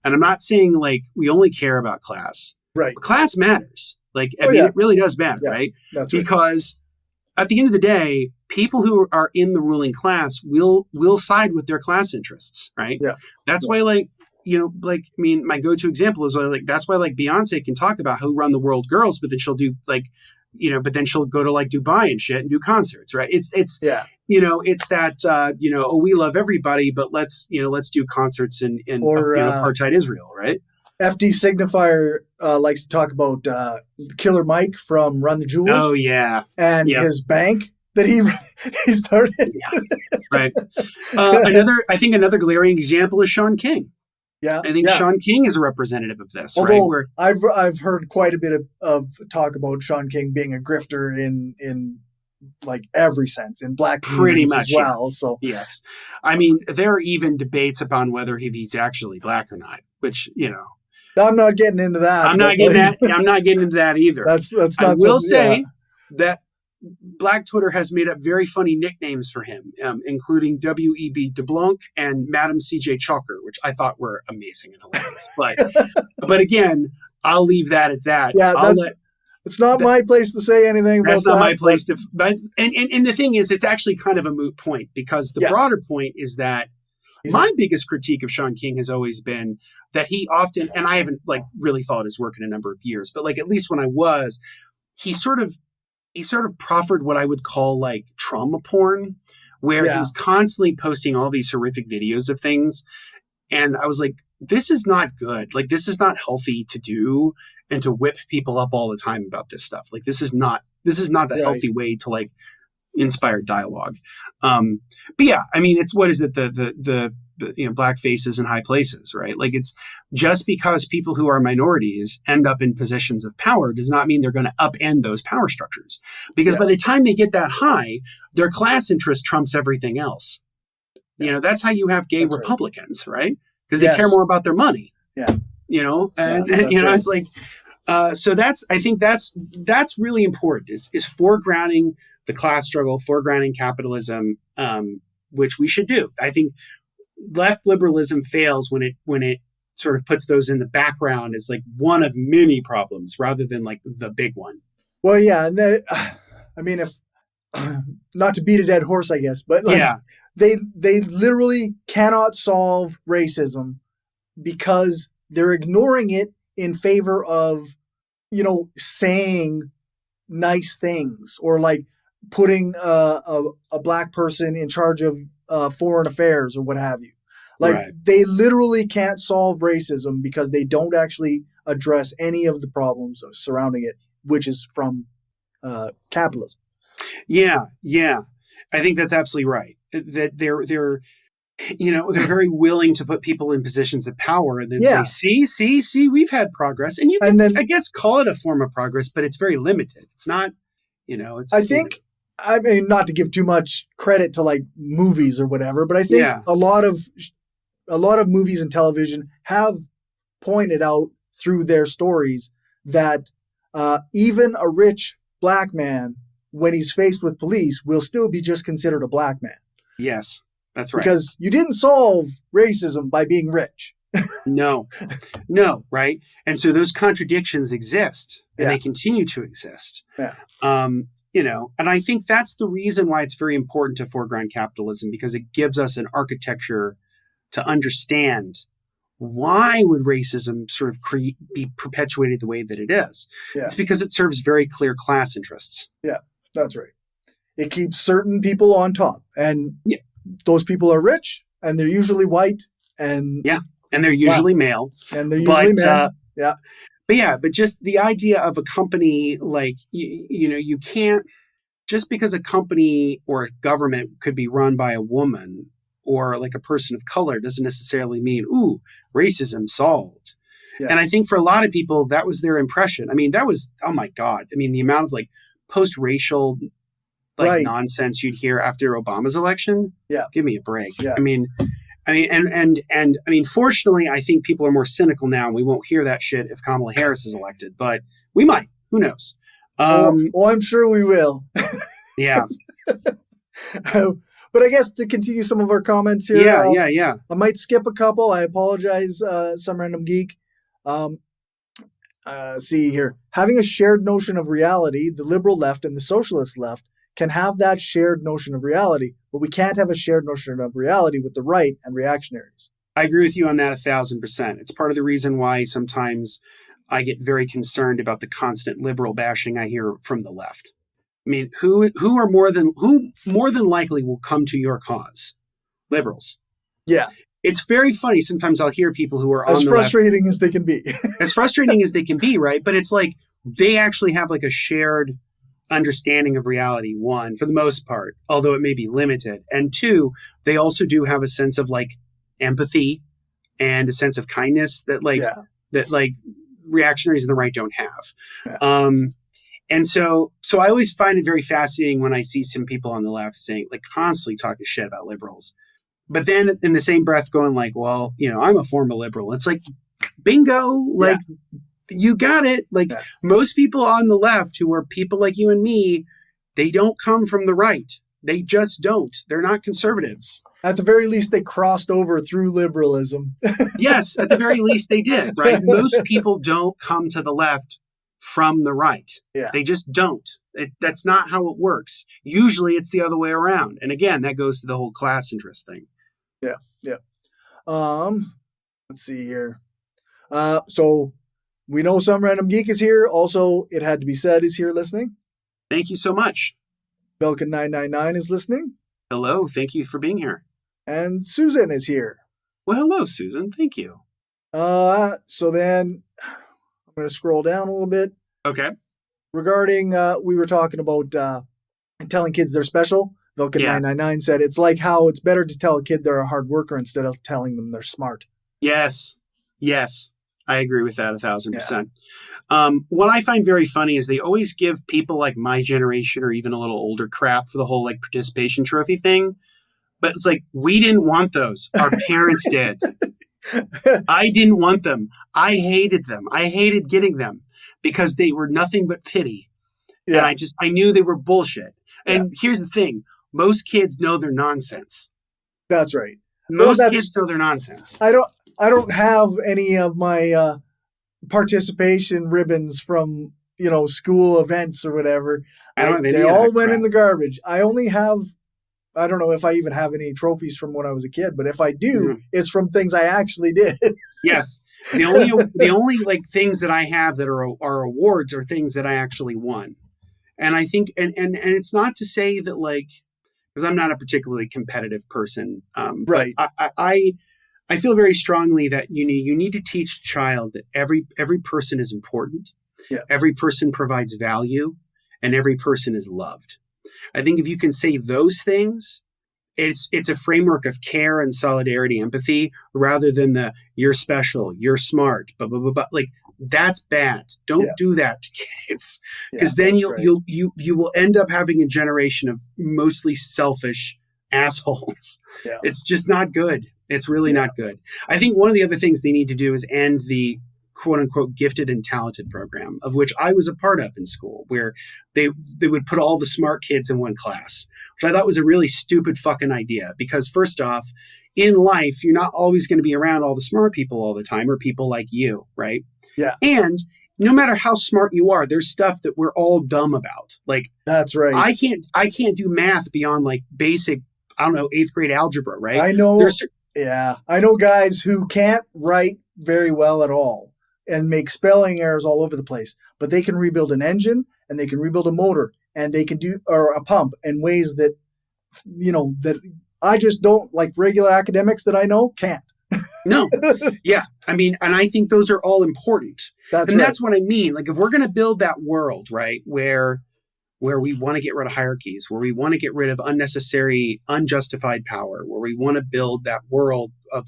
and I'm not saying like we only care about class. Right. But class matters. Like, it really does matter, right? That's because at the end of the day, people who are in the ruling class will side with their class interests, right? Yeah. That's why, like, my go-to example is like that's why like Beyonce can talk about who run the world girls, but then she'll do like, but then she'll go to like Dubai and shit and do concerts, right? It's it's that, we love everybody, but let's do concerts in apartheid Israel, right? FD Signifier likes to talk about Killer Mike from Run the Jewels. Oh, yeah. And his bank that he started. Yeah, right. I think another glaring example is Sean King. Yeah, I think Sean King is a representative of this, although, right? I've heard quite a bit of talk about Sean King being a grifter in like every sense, in black pretty communities much as well. So yes, I mean there are even debates upon whether he's actually black or not, which I'm not getting into that. I'm not getting into that either. That's I not will something. say that Black Twitter has made up very funny nicknames for him, including W.E.B. DeBlanc and Madam C.J. Chalker, which I thought were amazing and hilarious. But again, I'll leave that at that. Yeah, it's not my place to say anything about that. That's not my place to. And the thing is, it's actually kind of a moot point, because the broader point is that my biggest critique of Sean King has always been that he often, and I haven't really followed his work in a number of years, but at least when I was, he sort of proffered what I would call trauma porn, where he was constantly posting all these horrific videos of things. And I was like, this is not good. This is not healthy to do, and to whip people up all the time about this stuff. This is not the healthy way to inspire dialogue. But yeah, I mean, it's, what is it? The black faces in high places, right? It's just because people who are minorities end up in positions of power does not mean they're going to upend those power structures, because by the time they get that high, their class interest trumps everything else. That's how you have gay Republicans, right? Because they care more about their money. Yeah. It's so I think that's really important, is foregrounding the class struggle, foregrounding capitalism, which we should do. I think left liberalism fails when it sort of puts those in the background as one of many problems rather than the big one. Well, yeah, and I mean, if not to beat a dead horse, I guess, but they literally cannot solve racism because they're ignoring it in favor of saying nice things, or putting a black person in charge of foreign affairs or what have you. They literally can't solve racism because they don't actually address any of the problems surrounding it, which is from capitalism. Yeah. I think that's absolutely right. That they're very willing to put people in positions of power and then say, see, we've had progress. And you can, I guess, call it a form of progress, but it's very limited. It's not, I mean, not to give too much credit to movies or whatever, but I think a lot of movies and television have pointed out through their stories that even a rich black man, when he's faced with police, will still be just considered a black man. Yes, that's right. Because you didn't solve racism by being rich. No, right? And so those contradictions exist, and they continue to exist. Yeah. And I think that's the reason why it's very important to foreground capitalism, because it gives us an architecture to understand why would racism sort of be perpetuated the way that it is. Yeah. It's because it serves very clear class interests. Yeah, that's right. It keeps certain people on top, and those people are rich, and they're usually white, and they're usually male, and they're usually men. But just the idea of a company, you can't, just because a company or a government could be run by a woman or a person of color doesn't necessarily mean, racism solved. Yeah. And I think for a lot of people, that was their impression. I mean, that was, oh my God. I mean, the amount of post-racial nonsense you'd hear after Obama's election. Yeah. Give me a break. Yeah. I mean, fortunately, I think people are more cynical now, and we won't hear that shit if Kamala Harris is elected, but we might. Who knows? I'm sure we will. Yeah. But I guess to continue some of our comments here. Yeah. I might skip a couple. I apologize, some random geek. See here. Having a shared notion of reality, the liberal left and the socialist left can have that shared notion of reality, but we can't have a shared notion of reality with the right and reactionaries. I agree with you on that 1,000%. It's part of the reason why sometimes I get very concerned about the constant liberal bashing I hear from the left. I mean, who more than likely will come to your cause? Liberals. Yeah. It's very funny. Sometimes I'll hear people who are on the left. As frustrating as they can be. As frustrating as they can be, right? But it's they actually have a shared understanding of reality, one, for the most part, although it may be limited. And two, they also do have a sense of like empathy and a sense of kindness that like reactionaries in the right don't have. Yeah. And so I always find it very fascinating when I see some people on the left saying, like, constantly talking shit about liberals, but then in the same breath going like, well, I'm a former liberal. It's like, bingo, like you got it. Like most people on the left who are people like you and me, they don't come from the right. They just don't. They're not conservatives. At the very least, they crossed over through liberalism. Yes, at the very least they did, right? Most people don't come to the left from the right. Yeah. They just don't. That's not how it works. Usually it's the other way around. And again, that goes to the whole class interest thing. Yeah. Yeah. Let's see here. So we know Some Random Geek is here. Also, It Had to Be Said is here listening. Thank you so much. Belkin999 is listening. Hello. Thank you for being here. And Susan is here. Well, hello, Susan. Thank you. So then I'm going to scroll down a little bit. Okay. Regarding, we were talking about telling kids they're special. Belkin999 said, it's like how it's better to tell a kid they're a hard worker instead of telling them they're smart. Yes. I agree with that 1,000%. What I find very funny is they always give people like my generation or even a little older crap for the whole like participation trophy thing. But it's like, we didn't want those. Our parents did. I didn't want them. I hated them. I hated getting them because they were nothing but pity. Yeah. And I knew they were bullshit. And here's the thing. Most kids know they're nonsense. That's right. Most kids know they're nonsense. I don't have any of my participation ribbons from, school events or whatever. They all went in the garbage. I only have, I don't know if I even have any trophies from when I was a kid, but if I do, it's from things I actually did. Yes. The only like things that I have that are awards are things that I actually won. And I think, and it's not to say that like, because I'm not a particularly competitive person. Right. But I feel very strongly that you need to teach a child that every person is important. Yeah. Every person provides value and every person is loved. I think if you can say those things, it's a framework of care and solidarity, empathy, rather than the you're special, you're smart, blah, blah, blah, blah. Like that's bad. Don't do that to kids, because then you will end up having a generation of mostly selfish assholes. Yeah. It's just not good. It's really not good. I think one of the other things they need to do is end the quote unquote gifted and talented program, of which I was a part of in school, where they would put all the smart kids in one class, which I thought was a really stupid fucking idea. Because first off, in life, you're not always going to be around all the smart people all the time, or people like you, right? Yeah. And no matter how smart you are, there's stuff that we're all dumb about. Like that's right. I can't do math beyond like basic, I don't know, 8th grade algebra, right? I know. I know guys who can't write very well at all and make spelling errors all over the place, but they can rebuild an engine and they can rebuild a motor and they can do, or a pump, in ways that, that I just don't, like regular academics that I know can't. No. Yeah. I mean, and I think those are all important. That's what I mean. Like if we're going to build that world, right, where we want to get rid of hierarchies, where we want to get rid of unnecessary, unjustified power, where we want to build that world of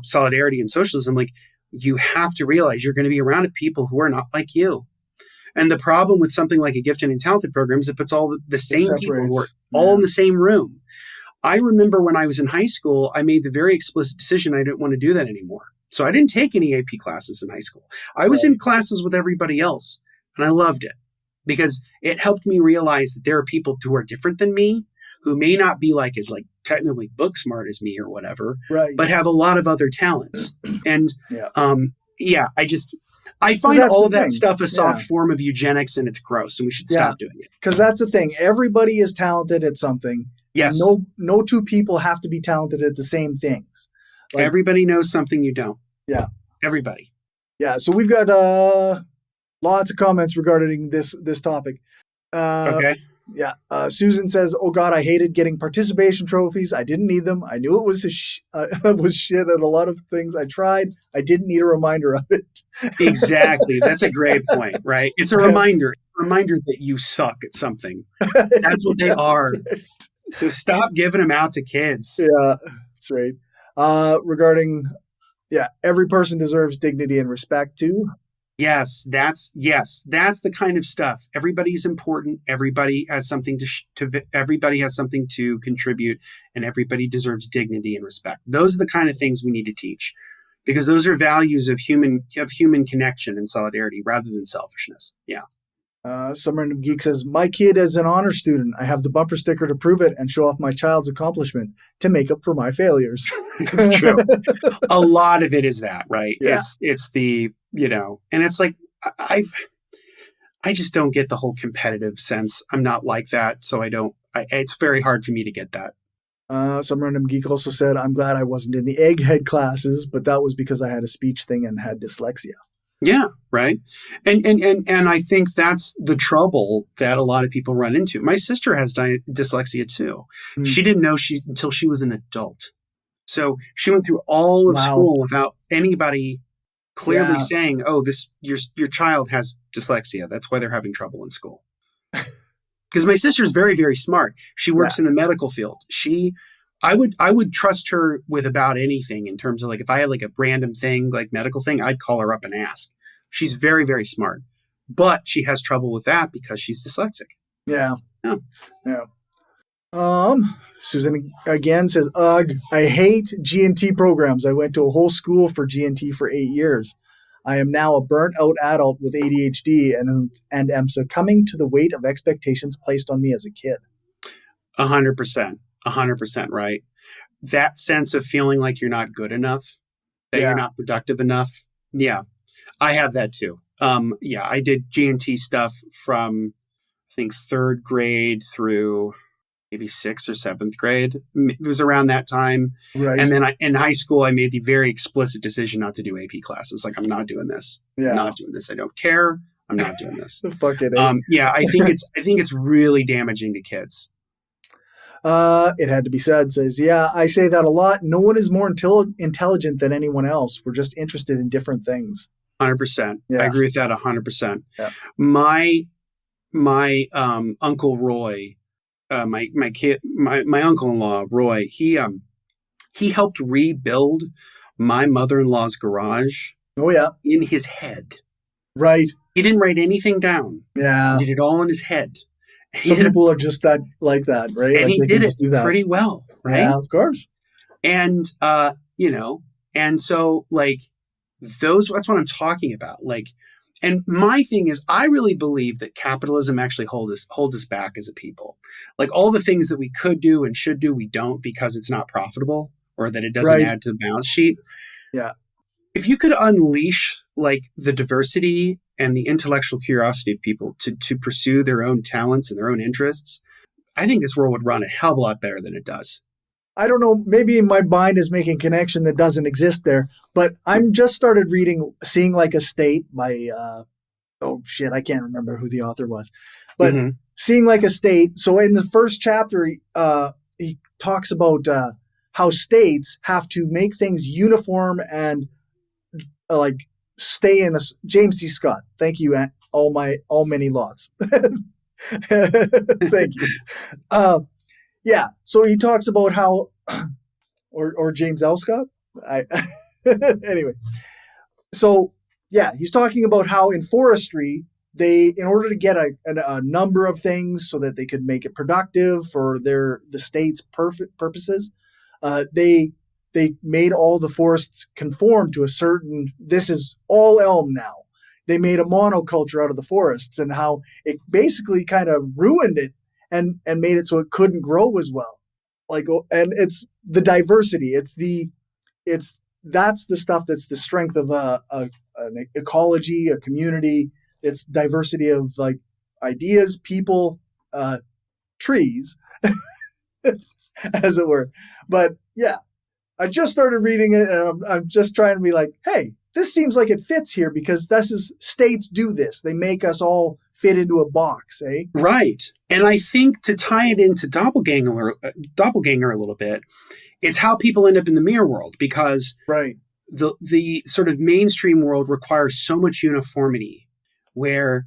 solidarity and socialism, like you have to realize you're going to be around people who are not like you. And the problem with something like a gifted and talented program is it puts all the same people who are all in the same room. I remember when I was in high school, I made the very explicit decision I didn't want to do that anymore. So I didn't take any AP classes in high school. I was in classes with everybody else, and I loved it because it helped me realize that there are people who are different than me, who may not be like as like technically book smart as me or whatever, but have a lot lot of other talents. And I find all of that stuff a soft form of eugenics, and it's gross, and we should stop doing it. Because that's the thing. Everybody is talented at something. Yes. No two people have to be talented at the same things. Like, everybody knows something you don't. Yeah. Everybody. Yeah. So we've got lots of comments regarding this topic. Okay. Yeah. Susan says, "Oh God, I hated getting participation trophies. I didn't need them. I knew it was was shit at a lot of things I tried. I didn't need a reminder of it." Exactly. That's a great point, right? It's a reminder that you suck at something. That's what they are. Right. So stop giving them out to kids. Yeah, that's right. Regarding, yeah, every person deserves dignity and respect too. Yes, that's the kind of stuff. Everybody's important. Everybody has something everybody has something to contribute, and everybody deserves dignity and respect. Those are the kind of things we need to teach, because those are values of human connection and solidarity rather than selfishness. Yeah. Some random geek says, "My kid is an honor student. I have the bumper sticker to prove it and show off my child's accomplishment to make up for my failures." It's true. A lot of it is that, right? Yeah. It's the, and it's like, I just don't get the whole competitive sense. I'm not like that. So it's very hard for me to get that. Some random geek also said, "I'm glad I wasn't in the egghead classes, but that was because I had a speech thing and had dyslexia." Yeah, right. And I think that's the trouble that a lot of people run into. My sister has dyslexia too. She didn't know until she was an adult. So she went through all of school without anybody clearly saying, "Oh, your child has dyslexia. That's why they're having trouble in school." Because my sister's very, very smart. She works in the medical field. I would trust her with about anything in terms of, like, if I had like a random thing, like medical thing, I'd call her up and ask. She's very, very smart, but she has trouble with that because she's dyslexic. Yeah. Susan again says, "Ugh, I hate G&T programs. I went to a whole school for G&T for 8 years. I am now a burnt out adult with ADHD and am succumbing to the weight of expectations placed on me as a kid." 100%. 100% right. That sense of feeling like you're not good enough, that you're not productive enough. Yeah, I have that too. I did G&T stuff from, I think, 3rd grade through maybe 6th or 7th grade. It was around that time. Right. And then in high school, I made the very explicit decision not to do AP classes. Like, I'm not doing this. Yeah. I'm not doing this. I don't care. I'm not doing this. Fuck it. I think it's really damaging to kids. It had to be said. Says, "Yeah, I say that a lot. No one is more intelligent than anyone else. We're just interested in different things." 100%. Yeah. I agree with that 100%. Yeah. My Uncle Roy, my uncle-in-law Roy, he helped rebuild my mother-in-law's garage. Oh yeah. In his head. Right. He didn't write anything down. Yeah. He did it all in his head. Some people are just that, like that, right? And like he did it pretty well, right? Yeah, of course. And and so, like, that's what I'm talking about. Like, and my thing is, I really believe that capitalism actually holds us back as a people. Like, all the things that we could do and should do, we don't, because it's not profitable, or that it doesn't add to the balance sheet. Yeah. If you could unleash, like, the diversity and the intellectual curiosity of people to pursue their own talents and their own interests, I think this world would run a hell of a lot better than it does. I don't know, maybe my mind is making a connection that doesn't exist there, but I'm just started reading Seeing Like a State by, I can't remember who the author was, but Seeing Like a State. So in the first chapter, he talks about how states have to make things uniform and like stay in James C. Scott. Thank you, all many lots. Thank you. Yeah, so he talks about how, or James L. Scott. Anyway, so yeah, he's talking about how in forestry, in order to get a number of things so that they could make it productive for the state's purposes, they made all the forests conform to a certain. This is all elm now. They made a monoculture out of the forests, and how it basically kind of ruined it. And made it so it couldn't grow as well. And it's the diversity. That's the stuff that's the strength of an ecology, a community. It's diversity of, like, ideas, people, trees, as it were. But yeah, I just started reading it, and I'm just trying to be like, hey, this seems like it fits here, because states do this. They make us all fit into a box, eh? Right. And I think to tie it into doppelganger a little bit, it's how people end up in the mirror world, because Right. the sort of mainstream world requires so much uniformity where,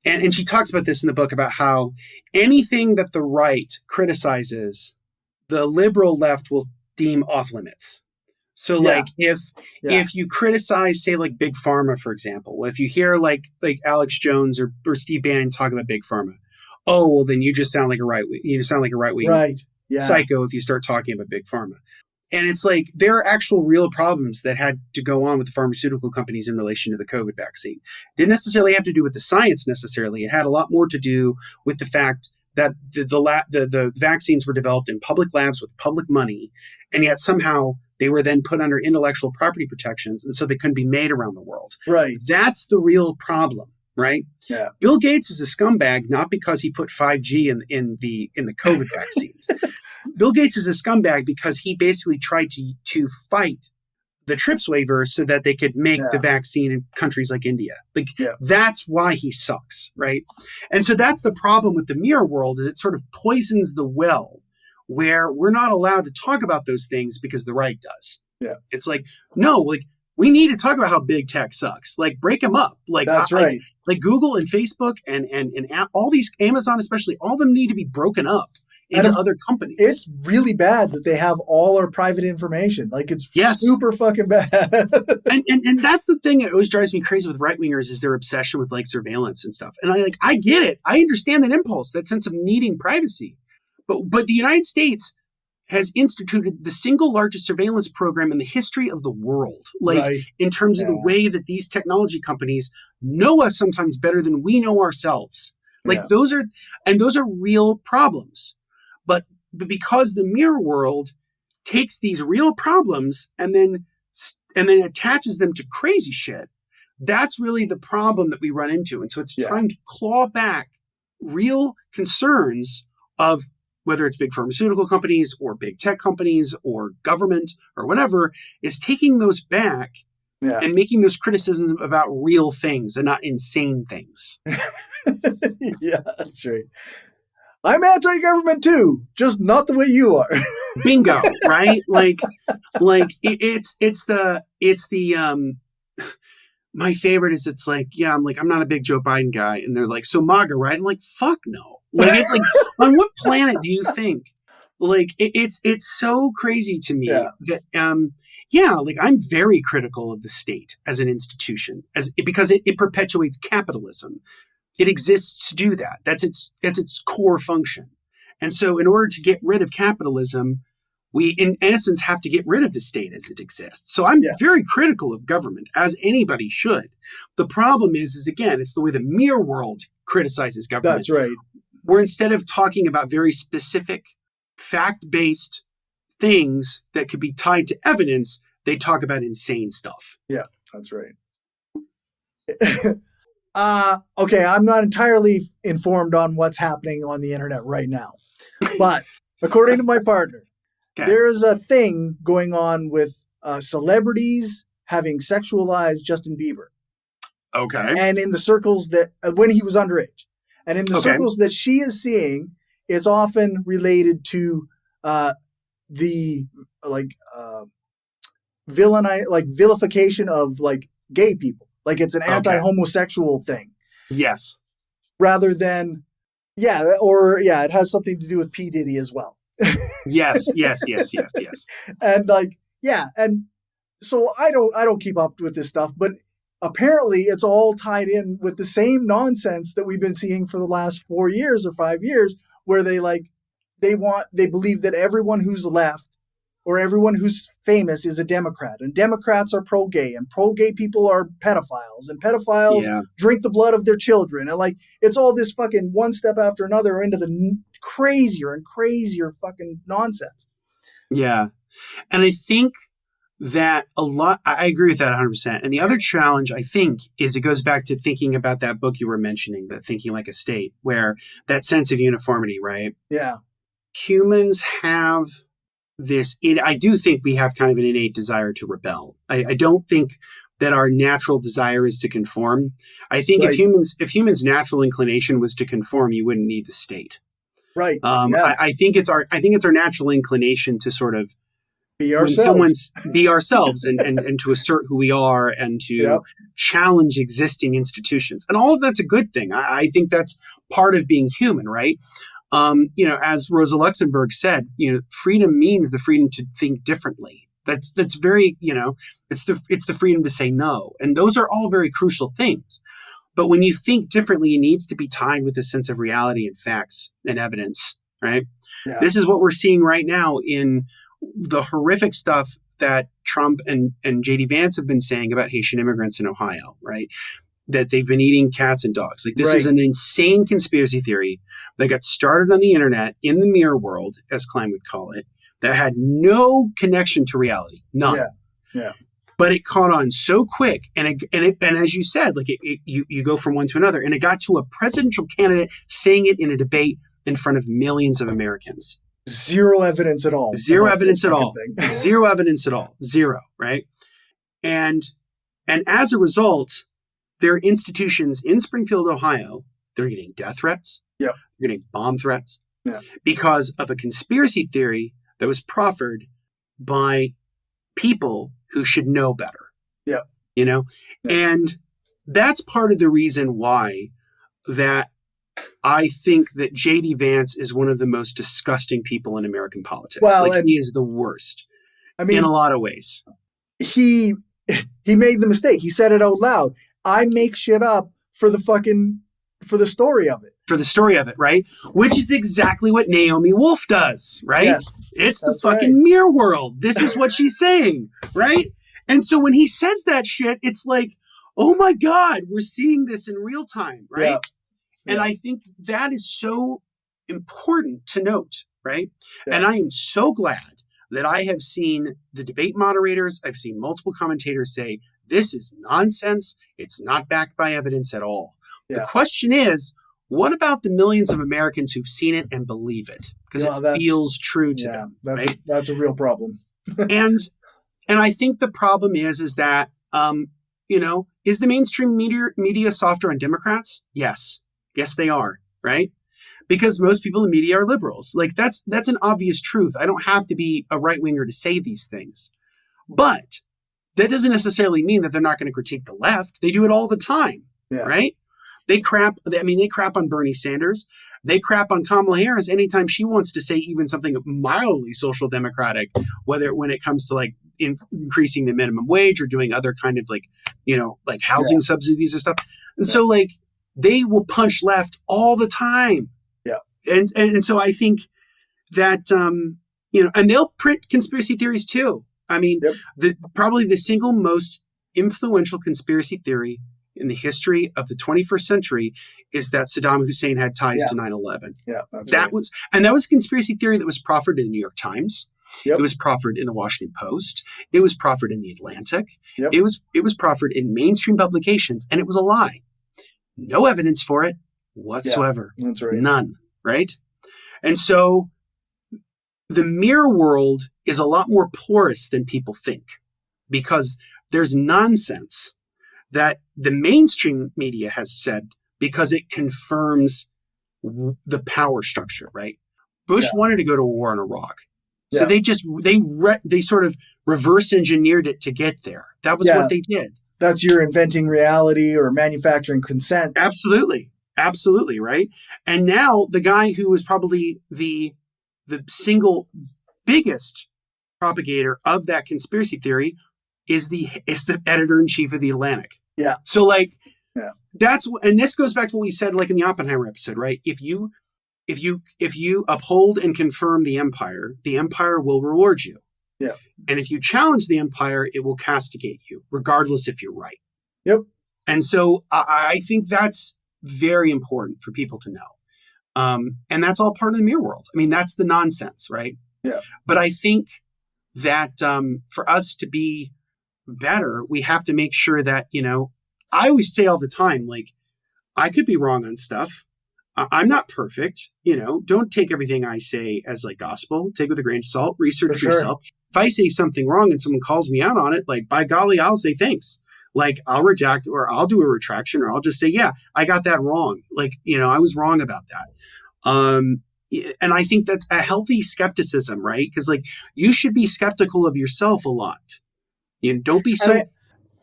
and she talks about this in the book, about how anything that the right criticizes, the liberal left will deem off limits. So like if you criticize, say, like Big Pharma, for example, if you hear like Alex Jones or Steve Bannon talk about Big Pharma, oh, well, then you just sound like a right wing Right. Yeah. psycho if you start talking about Big Pharma. And it's like there are actual real problems that had to go on with the pharmaceutical companies in relation to the COVID vaccine. Didn't necessarily have to do with the science necessarily. It had a lot more to do with the fact that the vaccines were developed in public labs with public money, and yet somehow they were then put under intellectual property protections, and so they couldn't be made around the world. Right. That's the real problem, right? Yeah. Bill Gates is a scumbag not because he put 5G in the COVID vaccines. Bill Gates is a scumbag because he basically tried to fight the TRIPS waiver so that they could make the vaccine in countries like India. That's why he sucks, right? And so that's the problem with the mirror world, is it sort of poisons the well, where we're not allowed to talk about those things because the right does. Yeah. It's like, no, like we need to talk about how big tech sucks. Like break them up. Like that's right. Like Google and Facebook and all these, Amazon especially, all of them need to be broken up into other companies. It's really bad that they have all our private information. Like it's super fucking bad. and that's the thing that always drives me crazy with right wingers, is their obsession with like surveillance and stuff. And I get it. I understand that impulse, that sense of needing privacy. But the United States has instituted the single largest surveillance program in the history of the world. Like in terms of the way that these technology companies know us sometimes better than we know ourselves. Like those are real problems. But because the mirror world takes these real problems and then attaches them to crazy shit, that's really the problem that we run into. And so it's trying to claw back real concerns of whether it's big pharmaceutical companies or big tech companies or government or whatever, is taking those back and making those criticisms about real things and not insane things. Yeah, that's right. I'm anti-government too, just not the way you are. Bingo, right? Like it's the my favorite is, it's like, I'm not a big Joe Biden guy, and they're like, so MAGA, right? I'm like, fuck no. Like it's like, on what planet do you think? Like it's so crazy to me that like I'm very critical of the state as an institution, because it perpetuates capitalism. It exists to do that. That's its core function. And so in order to get rid of capitalism, we in essence have to get rid of the state as it exists. So I'm very critical of government, as anybody should. The problem is again, it's the way the mirror world criticizes government. That's right. Where instead of talking about very specific fact-based things that could be tied to evidence, they talk about insane stuff. Yeah, that's right. Okay, I'm not entirely informed on what's happening on the internet right now. But according to my partner, there is a thing going on with celebrities having sexualized Justin Bieber. Okay. And in the circles that, when he was underage. And in the circles that she is seeing, it's often related to the vilification of like gay people. Like it's an anti-homosexual thing. Yes. Rather than, it has something to do with P. Diddy as well. Yes. And and so I don't keep up with this stuff, but apparently it's all tied in with the same nonsense that we've been seeing for the last 4 years or 5 years, where they believe that everyone who's left or everyone who's famous is a Democrat, and Democrats are pro-gay, and pro-gay people are pedophiles, and pedophiles drink the blood of their children. And it's all this fucking one step after another into the crazier and crazier fucking nonsense. Yeah. And I think that I agree with that 100%. And the other challenge, I think, is it goes back to thinking about that book you were mentioning, that Thinking Like a State, where that sense of uniformity, right? Yeah. Humans have I do think we have kind of an innate desire to rebel. I don't think that our natural desire is to conform. I think Right. if humans' natural inclination was to conform, you wouldn't need the state. Right. Yeah. I think it's our natural inclination to sort of, Be when ourselves. someone's be ourselves and to assert who we are and to Yep. challenge existing institutions. And all of that's a good thing. I think that's part of being human, right? As Rosa Luxemburg said, freedom means the freedom to think differently. That's very, it's the freedom to say no. And those are all very crucial things. But when you think differently, it needs to be tied with a sense of reality and facts and evidence, right? Yeah. This is what we're seeing right now in the horrific stuff that Trump and J.D. Vance have been saying about Haitian immigrants in Ohio, right? That they've been eating cats and dogs. Like, this is an insane conspiracy theory that got started on the internet in the mirror world, as Klein would call it, that had no connection to reality, none. Yeah. But it caught on so quick, and as you said, like you go from one to another, and it got to a presidential candidate saying it in a debate in front of millions of Americans. Zero evidence at all. Zero evidence at all. Zero evidence at all. Zero, right? And as a result, there are institutions in Springfield, Ohio, they're getting death threats. Yep. They're getting bomb threats. Yeah. Because of a conspiracy theory that was proffered by people who should know better. Yeah. And that's part of the reason why that I think that J.D. Vance is one of the most disgusting people in American politics. Well, he is the worst. In a lot of ways. He made the mistake. He said it out loud. I make shit up for the story of it. For the story of it, right? Which is exactly what Naomi Wolf does, right? Yes, it's the fucking mirror world. This is what she's saying, right? And so when he says that shit, it's like, oh my God, we're seeing this in real time, right? Yeah. And I think that is so important to note, right? Yeah. And I am so glad that I have seen the debate moderators, I've seen multiple commentators say, this is nonsense. It's not backed by evidence at all. Yeah. The question is, what about the millions of Americans who've seen it and believe it? Because it feels true to them. Right? That's a real problem. and I think the problem is that, is the mainstream media softer on Democrats? Yes. Yes, they are. Right? Because most people in the media are liberals. Like, that's an obvious truth. I don't have to be a right winger to say these things. But that doesn't necessarily mean that they're not going to critique the left. They do it all the time. Yeah. Right? They crap on Bernie Sanders. They crap on Kamala Harris anytime she wants to say even something mildly social democratic, when it comes to like increasing the minimum wage or doing other kind of like housing subsidies and stuff. And so like they will punch left all the time. Yeah. And so I think that, and they'll print conspiracy theories too. I mean, probably the single most influential conspiracy theory in the history of the 21st century is that Saddam Hussein had ties to 9/11. Yeah, that was a conspiracy theory that was proffered in the New York Times. Yep. It was proffered in the Washington Post. It was proffered in the Atlantic. Yep. It was proffered in mainstream publications, and it was a lie. No evidence for it whatsoever. Yeah, that's right. None. Right? And so the mirror world is a lot more porous than people think, because there's nonsense that the mainstream media has said because it confirms the power structure, right? Bush wanted to go to war in Iraq. So they sort of reverse engineered it to get there. That was what they did. That's your inventing reality or manufacturing consent. Absolutely. Absolutely, right? And now the guy who was probably the single biggest propagator of that conspiracy theory is the editor-in-chief of the Atlantic. Yeah. So and this goes back to what we said like in the Oppenheimer episode, right? If you uphold and confirm the empire will reward you. Yeah. And if you challenge the empire, it will castigate you, regardless if you're right. Yep. And so I think that's very important for people to know. And that's all part of the mirror world. I mean, that's the nonsense, right? Yeah. But I think that for us to be better, we have to make sure that, I always say all the time, like, I could be wrong on stuff. I'm not perfect. Don't take everything I say as like gospel. Take it with a grain of salt, research for yourself. If I say something wrong and someone calls me out on it, like, by golly, I'll say thanks. like I'll redact or I'll do a retraction or I'll just say, yeah, I got that wrong. Like, I was wrong about that. And I think that's a healthy skepticism, right? Because like you should be skeptical of yourself a lot. Don't be so.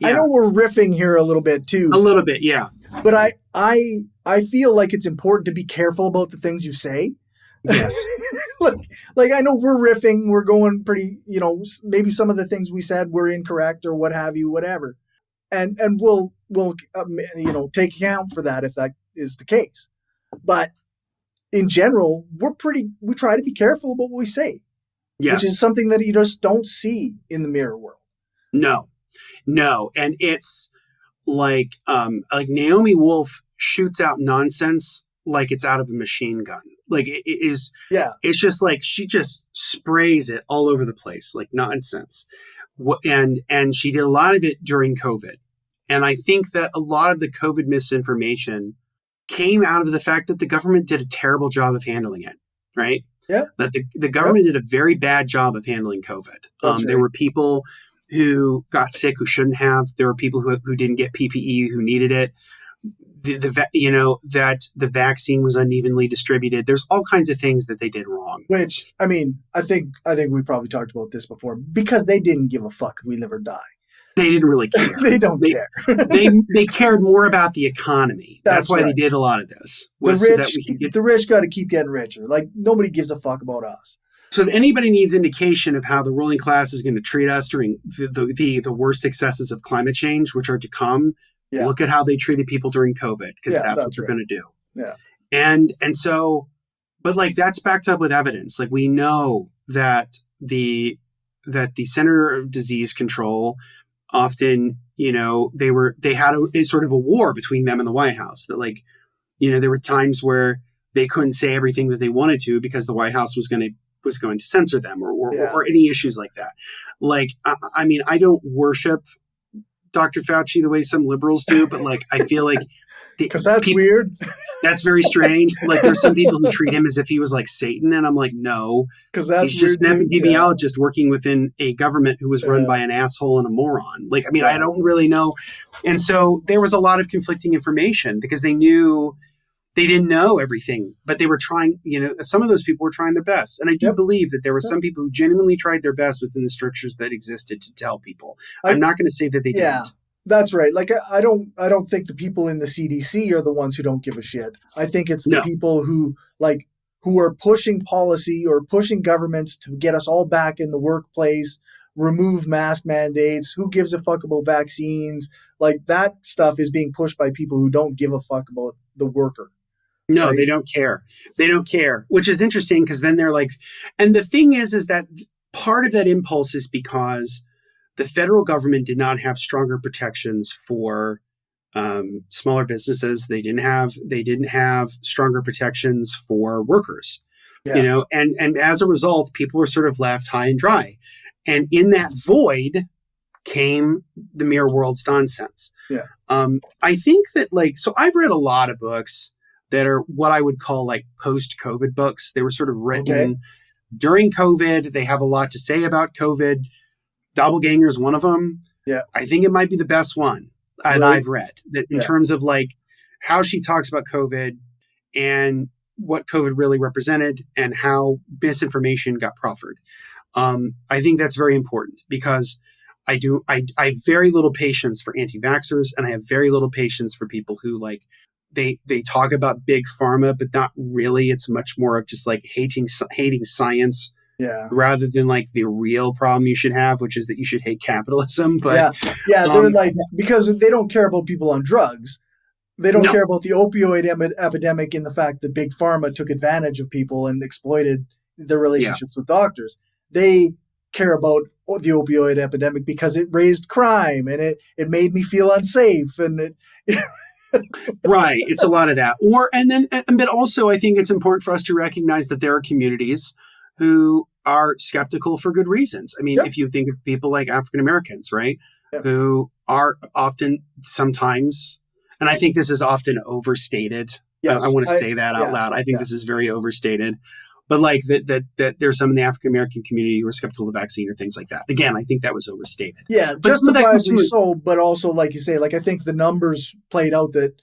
I know we're riffing here a little bit too. A little bit, yeah. But I feel like it's important to be careful about the things you say. Yes. like I know we're riffing, we're going pretty, maybe some of the things we said were incorrect or what have you, whatever. And we'll take account for that if that is the case. But in general, we try to be careful about what we say. Yes. Which is something that you just don't see in the mirror world. No. And it's like Naomi Wolf shoots out nonsense like it's out of a machine gun. Like it is, it's just like she just sprays it all over the place, like nonsense. And she did a lot of it during COVID. And I think that a lot of the COVID misinformation came out of the fact that the government did a terrible job of handling it, right? Yeah. That the government did a very bad job of handling COVID. There were people who got sick who shouldn't have. There were people who didn't get PPE who needed it. That the vaccine was unevenly distributed. There's all kinds of things that they did wrong. Which, I mean, I think we probably talked about this before, because they didn't give a fuck if we live or die. They didn't really care. They don't care. they cared more about the economy. That's why they did a lot of this. The rich got to keep getting richer. Like nobody gives a fuck about us. So if anybody needs indication of how the ruling class is going to treat us during the worst excesses of climate change, which are to come, look at how they treated people during COVID, because that's what they're going to do. Yeah. And so, but like that's backed up with evidence. Like we know that the Center of Disease Control often, they had a sort of a war between them and the White House. That like, there were times where they couldn't say everything that they wanted to because the White House was going to censor them or any issues like that. Like, I mean, I don't worship Dr. Fauci the way some liberals do, but like, I feel like because that's weird. That's very strange. Like there's some people who treat him as if he was like Satan. And I'm like, no, because he's just an epidemiologist working within a government who was run by an asshole and a moron. Like, I mean, I don't really know. And so there was a lot of conflicting information because they didn't know everything, but they were trying, some of those people were trying their best. And I do believe that there were some people who genuinely tried their best within the strictures that existed to tell people. I'm not going to say that they didn't. That's right. Like, I don't think the people in the CDC are the ones who don't give a shit. I think it's the people who are pushing policy or pushing governments to get us all back in the workplace, remove mask mandates. Who gives a fuck about vaccines? Like that stuff is being pushed by people who don't give a fuck about the worker. No, right? They don't care. They don't care, which is interesting because then they're like, and the thing is that part of that impulse is because the federal government did not have stronger protections for smaller businesses. They didn't have stronger protections for workers, and as a result, people were sort of left high and dry. And in that void came the Mirror World's nonsense. Yeah. I think that so I've read a lot of books that are what I would call like post-COVID books. They were sort of written during COVID. They have a lot to say about COVID. Doppelganger is one of them. Yeah. I think it might be the best one that I've read that in terms of like how she talks about COVID and what COVID really represented and how misinformation got proffered. I think that's very important because I have very little patience for anti-vaxxers, and I have very little patience for people who they talk about big pharma, but not really. It's much more of just like hating science. Yeah. Rather than like the real problem you should have, which is that you should hate capitalism. But they're because they don't care about people on drugs. They don't care about the opioid epidemic and the fact that big pharma took advantage of people and exploited their relationships with doctors. They care about the opioid epidemic because it raised crime and it made me feel unsafe and it. Right. It's a lot of that. But also I think it's important for us to recognize that there are communities who are skeptical for good reasons. I mean, if you think of people like African Americans, right, who are often sometimes, and I think this is often overstated. Yes, I want to say that out loud. I think this is very overstated. but like that there's some in the African American community who are skeptical of the vaccine or things like that. Again, I think that was overstated. Yeah, but justifiably so, but also, like you say, like I think the numbers played out that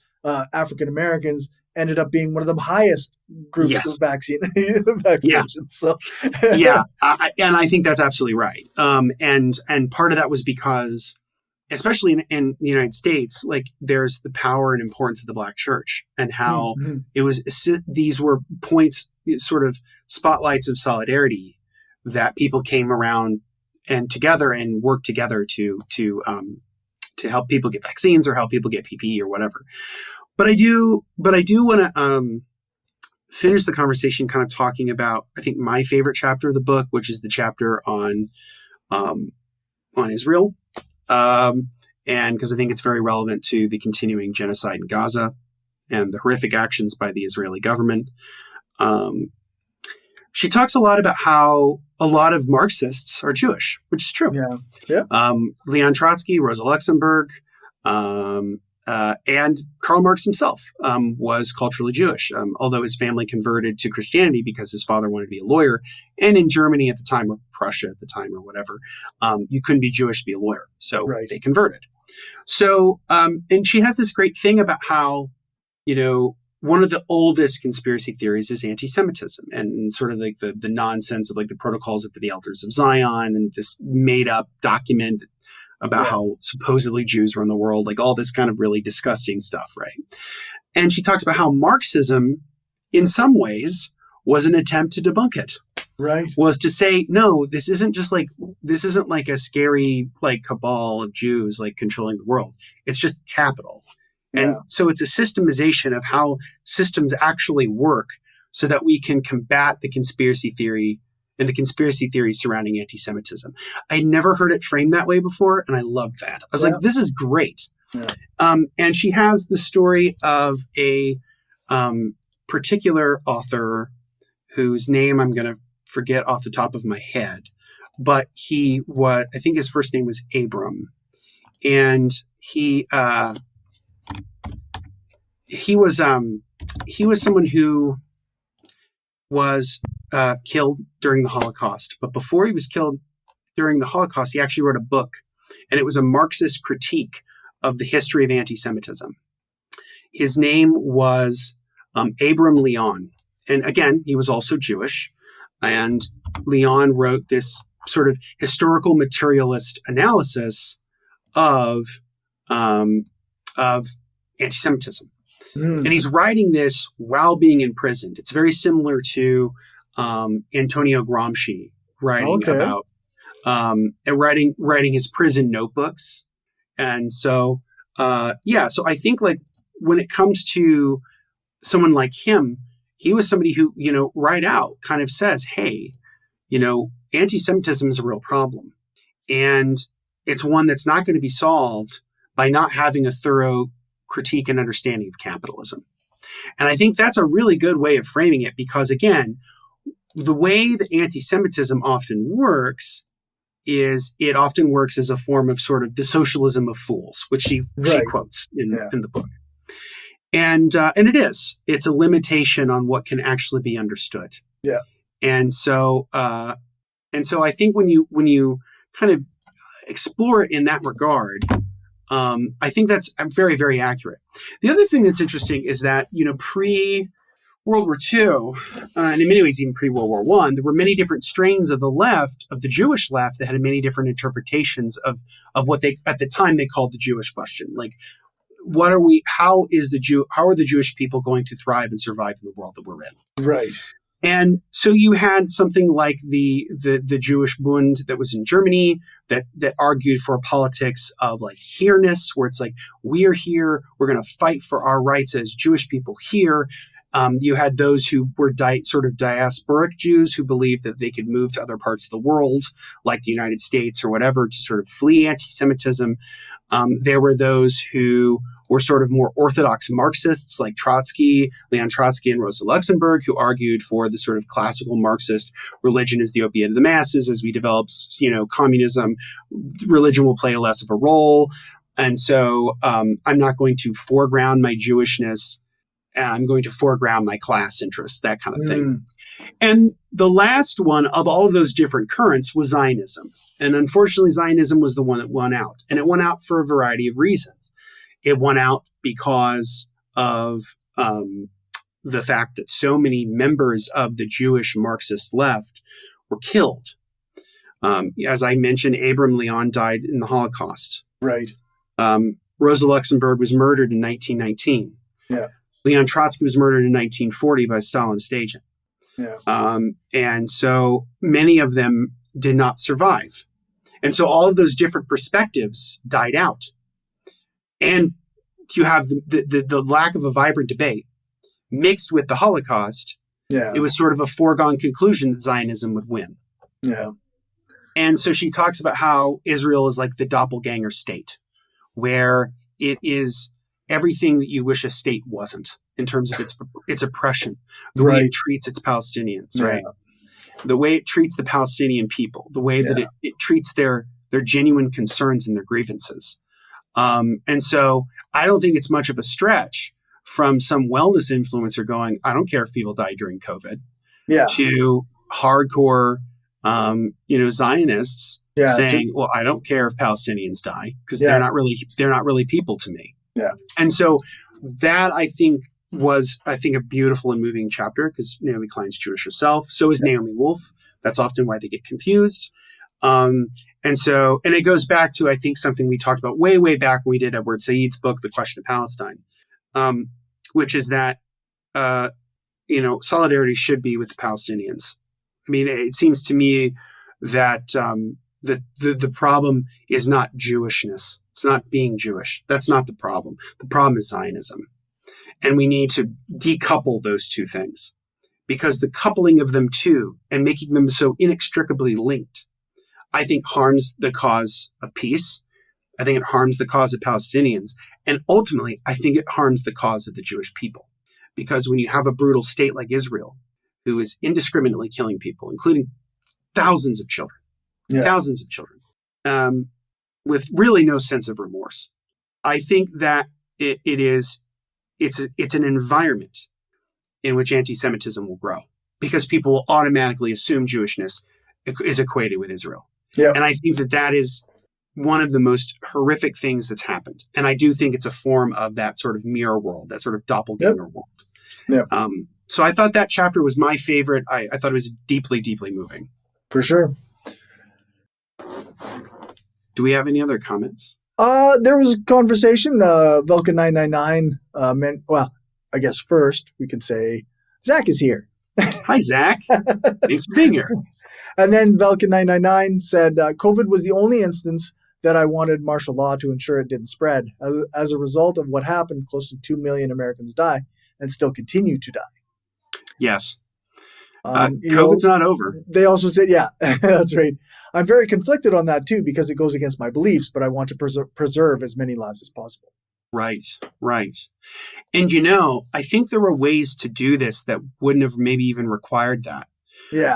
African Americans ended up being one of the highest groups of vaccinations. Yeah. So yeah, and I think that's absolutely right. And part of that was because, especially in the United States, like there's the power and importance of the Black church, and how it was, these were points, sort of spotlights of solidarity that people came around and together and worked together to help people get vaccines or help people get PPE or whatever. But I do want to finish the conversation kind of talking about, I think, my favorite chapter of the book, which is the chapter on Israel. And because I think it's very relevant to the continuing genocide in Gaza and the horrific actions by the Israeli government. She talks a lot about how a lot of Marxists are Jewish, which is true. Leon Trotsky, Rosa Luxemburg, and Karl Marx himself was culturally Jewish, although his family converted to Christianity because his father wanted to be a lawyer. And in Germany at the time, or Prussia at the time, or whatever, you couldn't be Jewish to be a lawyer. So they converted. So, and she has this great thing about how, one of the oldest conspiracy theories is anti-Semitism, and sort of like the nonsense of like the protocols of the elders of Zion and this made up document about how supposedly Jews run the world, like all this kind of really disgusting stuff, right? And she talks about how Marxism, in some ways, was an attempt to debunk it. Right. Was to say, no, this isn't like a scary like cabal of Jews like controlling the world. It's just capital. And so it's a systemization of how systems actually work so that we can combat the conspiracy theory and the conspiracy theories surrounding anti-Semitism. I never heard it framed that way before, and I loved that. I was like, this is great. Yeah. And she has the story of a particular author whose name I'm going to forget off the top of my head, but I think his first name was Abram. And he was someone who was killed during the Holocaust. But before he was killed during the Holocaust, he actually wrote a book, and it was a Marxist critique of the history of anti-Semitism. His name was Abram Leon. And again, he was also Jewish. And Leon wrote this sort of historical materialist analysis of anti-Semitism. And he's writing this while being imprisoned. It's very similar to Antonio Gramsci writing about writing his prison notebooks. And so, so I think like when it comes to someone like him, he was somebody who, right out kind of says, hey, anti-Semitism is a real problem. And it's one that's not going to be solved by not having a thorough critique and understanding of capitalism. And I think that's a really good way of framing it, because again, the way that anti-Semitism often works is it often works as a form of sort of the socialism of fools, which she quotes in the book. And it's a limitation on what can actually be understood. Yeah. And so I think when you kind of explore it in that regard, I think that's very, very accurate. The other thing that's interesting is that, pre-World War II, and in many ways even pre-World War I, there were many different strains of the left, of the Jewish left, that had many different interpretations of what they, at the time, they called the Jewish question. Like, how are the Jewish people going to thrive and survive in the world that we're in? Right. And so you had something like the Jewish Bund that was in Germany that argued for a politics of like here-ness, where it's like, we are here, we're going to fight for our rights as Jewish people here. You had those who were sort of diasporic Jews who believed that they could move to other parts of the world, like the United States or whatever, to sort of flee anti-Semitism. There were those who were sort of more orthodox Marxists like Leon Trotsky and Rosa Luxemburg, who argued for the sort of classical Marxist religion as the opiate of the masses. As we develop, communism, religion will play less of a role. And so I'm not going to foreground my Jewishness I'm going to foreground my class interests, that kind of thing. And the last one of all of those different currents was Zionism. And unfortunately, Zionism was the one that won out. And it won out for a variety of reasons. It won out because of the fact that so many members of the Jewish Marxist left were killed. As I mentioned, Abraham Leon died in the Holocaust. Right. Rosa Luxemburg was murdered in 1919. Yeah. Leon Trotsky was murdered in 1940 by a Stalinist agent. Yeah. And so many of them did not survive. And so all of those different perspectives died out. And you have the lack of a vibrant debate mixed with the Holocaust. Yeah. It was sort of a foregone conclusion that Zionism would win. Yeah. And so she talks about how Israel is like the doppelganger state, where it is everything that you wish a state wasn't in terms of its oppression, the way it treats its Palestinians, right? The way it treats the Palestinian people, the way that it treats their genuine concerns and their grievances. And so I don't think it's much of a stretch from some wellness influencer going, I don't care if people die during COVID, to hardcore, Zionists saying, well, I don't care if Palestinians die because they're not really people to me. Yeah. And so that I think was a beautiful and moving chapter because Naomi Klein's Jewish herself. So is Naomi Wolf. That's often why they get confused. And it goes back to, I think, something we talked about way, way back when we did Edward Said's book, The Question of Palestine, which is that, solidarity should be with the Palestinians. I mean, it seems to me that the problem is not Jewishness. It's not being Jewish. That's not the problem. The problem is Zionism. And we need to decouple those two things because the coupling of them two and making them so inextricably linked, I think harms the cause of peace. I think it harms the cause of Palestinians. And ultimately, I think it harms the cause of the Jewish people. Because when you have a brutal state like Israel, who is indiscriminately killing people, including thousands of children, with really no sense of remorse, I think that it's an environment in which anti-Semitism will grow because people will automatically assume Jewishness is equated with Israel. Yeah. And I think that is one of the most horrific things that's happened. And I do think it's a form of that sort of mirror world, that sort of doppelganger world. Yeah. So I thought that chapter was my favorite. I thought it was deeply, deeply moving. For sure. Do we have any other comments? There was a conversation. Velka 999 meant. Well, I guess first we could say Zach is here. Hi, Zach. Thanks for being here. And then Velka 999 said, "COVID was the only instance that I wanted martial law to ensure it didn't spread. As a result of what happened, close to 2 million Americans die and still continue to die." Yes. COVID's not over. They also said, yeah, that's right. I'm very conflicted on that too, because it goes against my beliefs, but I want to preserve as many lives as possible. Right. And I think there were ways to do this that wouldn't have maybe even required that. Yeah.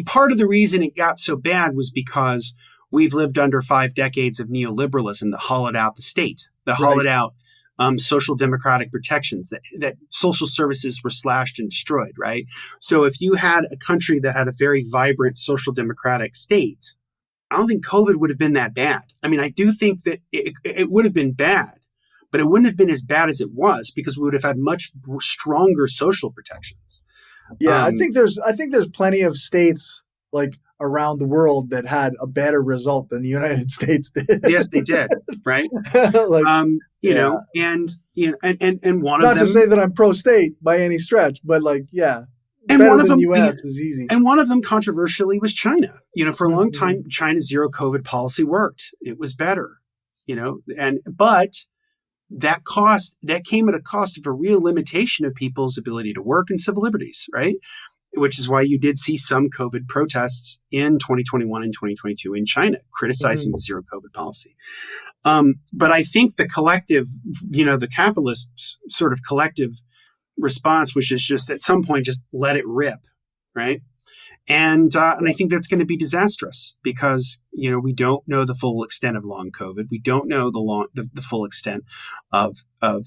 Part of the reason it got so bad was because we've lived under 5 decades of neoliberalism that hollowed out the state, that hollowed out social democratic protections, that social services were slashed and destroyed, right? So if you had a country that had a very vibrant social democratic state, I don't think COVID would have been that bad. I mean, I do think that it would have been bad, but it wouldn't have been as bad as it was because we would have had much stronger social protections. Yeah, I think there's plenty of states like around the world that had a better result than the United States did. Yes, they did. Right. And one of them, not to say that I'm pro-state by any stretch, but and better one of than them, the U.S. is easy. And one of them controversially was China. For a long time, China's zero COVID policy worked. It was better, but that came at a cost of a real limitation of people's ability to work and civil liberties, right? Which is why you did see some COVID protests in 2021 and 2022 in China criticizing the zero COVID policy. But I think the collective, the capitalist sort of collective response, which is just at some point, just let it rip, right? And I think that's going to be disastrous because, we don't know the full extent of long COVID. We don't know the full extent of how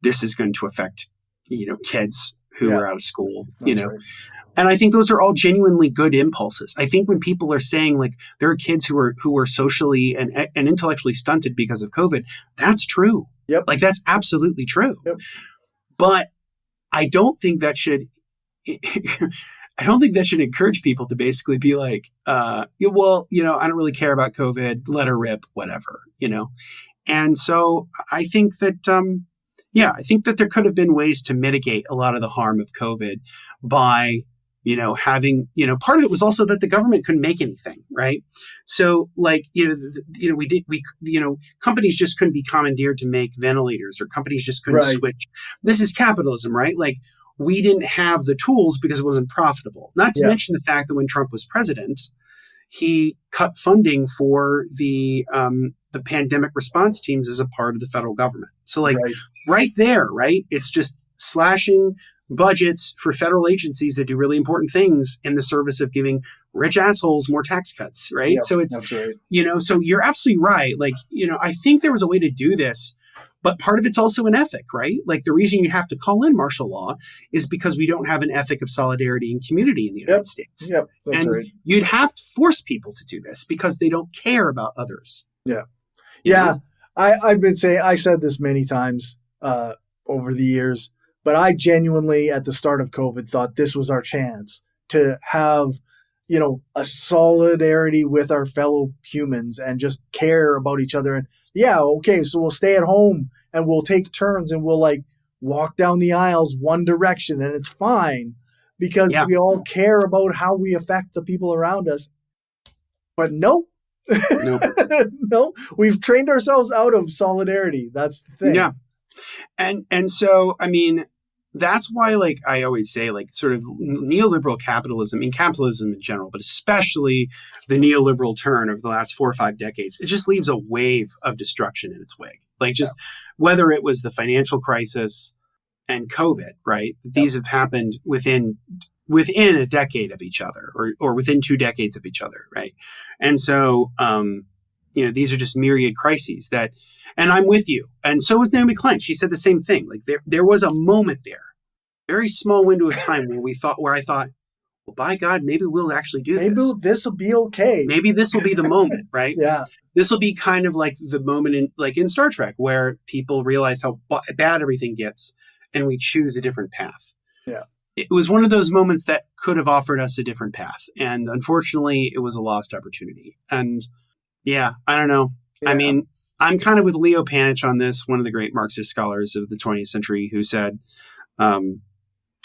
this is going to affect, kids who are out of school, That's right. And I think those are all genuinely good impulses. I think when people are saying like there are kids who are socially and intellectually stunted because of COVID, that's true. Yep. Like that's absolutely true. Yep. But I don't think that should encourage people to basically be like, I don't really care about COVID, let her rip, whatever, And so I think that, I think that there could have been ways to mitigate a lot of the harm of COVID by, having, part of it was also that the government couldn't make anything, right? So like, companies just couldn't be commandeered to make ventilators, or companies just couldn't switch. This is capitalism, right? Like we didn't have the tools because it wasn't profitable. Not to mention the fact that when Trump was president, he cut funding for the pandemic response teams as a part of the federal government. So like right there, right? It's just slashing budgets for federal agencies that do really important things in the service of giving rich assholes more tax cuts, right? Yep, so it's, that's right. So you're absolutely right. Like, I think there was a way to do this, but part of it's also an ethic, right? Like the reason you have to call in martial law is because we don't have an ethic of solidarity and community in the United States. Yep, that's and right. You'd have to force people to do this because they don't care about others. Yeah. Yeah. I've been saying, I said this many times over the years, but I genuinely, at the start of COVID, thought this was our chance to have, a solidarity with our fellow humans and just care about each other. And so we'll stay at home and we'll take turns and we'll like walk down the aisles one direction and it's fine because we all care about how we affect the people around us. But nope. No, we've trained ourselves out of solidarity. That's the thing. Yeah. And so, I mean, that's why, like, I always say, like, sort of neoliberal capitalism, capitalism in general, but especially the neoliberal turn over the last 4 or 5 decades, it just leaves a wave of destruction in its wake. Like, just whether it was the financial crisis and COVID, right? These have happened within a decade of each other or within 2 decades of each other, right? And so, these are just myriad crises that, and I'm with you. And so was Naomi Klein. She said the same thing. Like there was a moment there, very small window of time where I thought, well, by God, maybe we'll actually do this. Maybe this will be okay. Maybe this will be the moment, right? Yeah. This will be kind of like the moment in Star Trek where people realize how bad everything gets and we choose a different path. Yeah. It was one of those moments that could have offered us a different path. And unfortunately, it was a lost opportunity. And I don't know. Yeah. I mean, I'm kind of with Leo Panitch on this, one of the great Marxist scholars of the 20th century, who said, or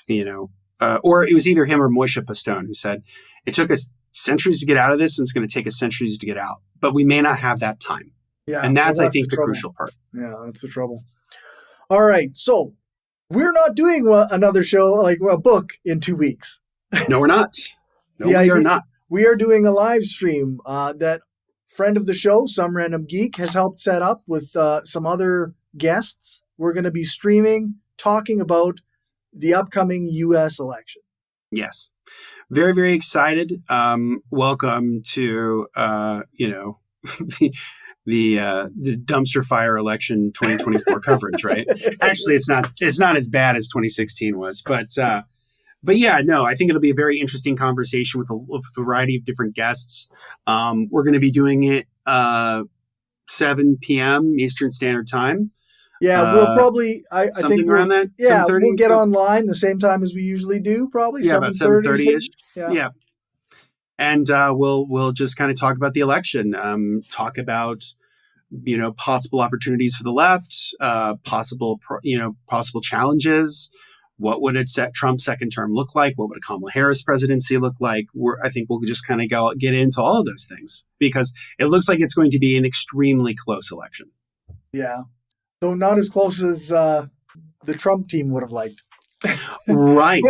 it was either him or Moishe Postone, who said, it took us centuries to get out of this, and it's going to take us centuries to get out. But we may not have that time. Yeah, and that's I think, the crucial part. Yeah, that's the trouble. All right. So we're not doing another show, like a book, in 2 weeks. No, we're not. No, we are not. We are doing a live stream that friend of the show, Some Random Geek, has helped set up with some other guests. We're going to be streaming, talking about the upcoming U.S. election. Yes. Very, very excited. Welcome to, the dumpster fire election 2024 coverage, right? Actually, it's not as bad as 2016 was, but yeah, no, I think it'll be a very interesting conversation with a variety of different guests. We're going to be doing it 7 p.m. Eastern Standard Time. Yeah, we'll probably I think around that. Yeah, we'll get online the same time as we usually do. Probably about 7:30ish. Yeah, and we'll just kind of talk about the election. Talk about possible opportunities for the left, possible challenges. What would Trump's second term look like? What would a Kamala Harris presidency look like? I think we'll just kind of get into all of those things because it looks like it's going to be an extremely close election. Yeah. Though not as close as the Trump team would have liked. Right.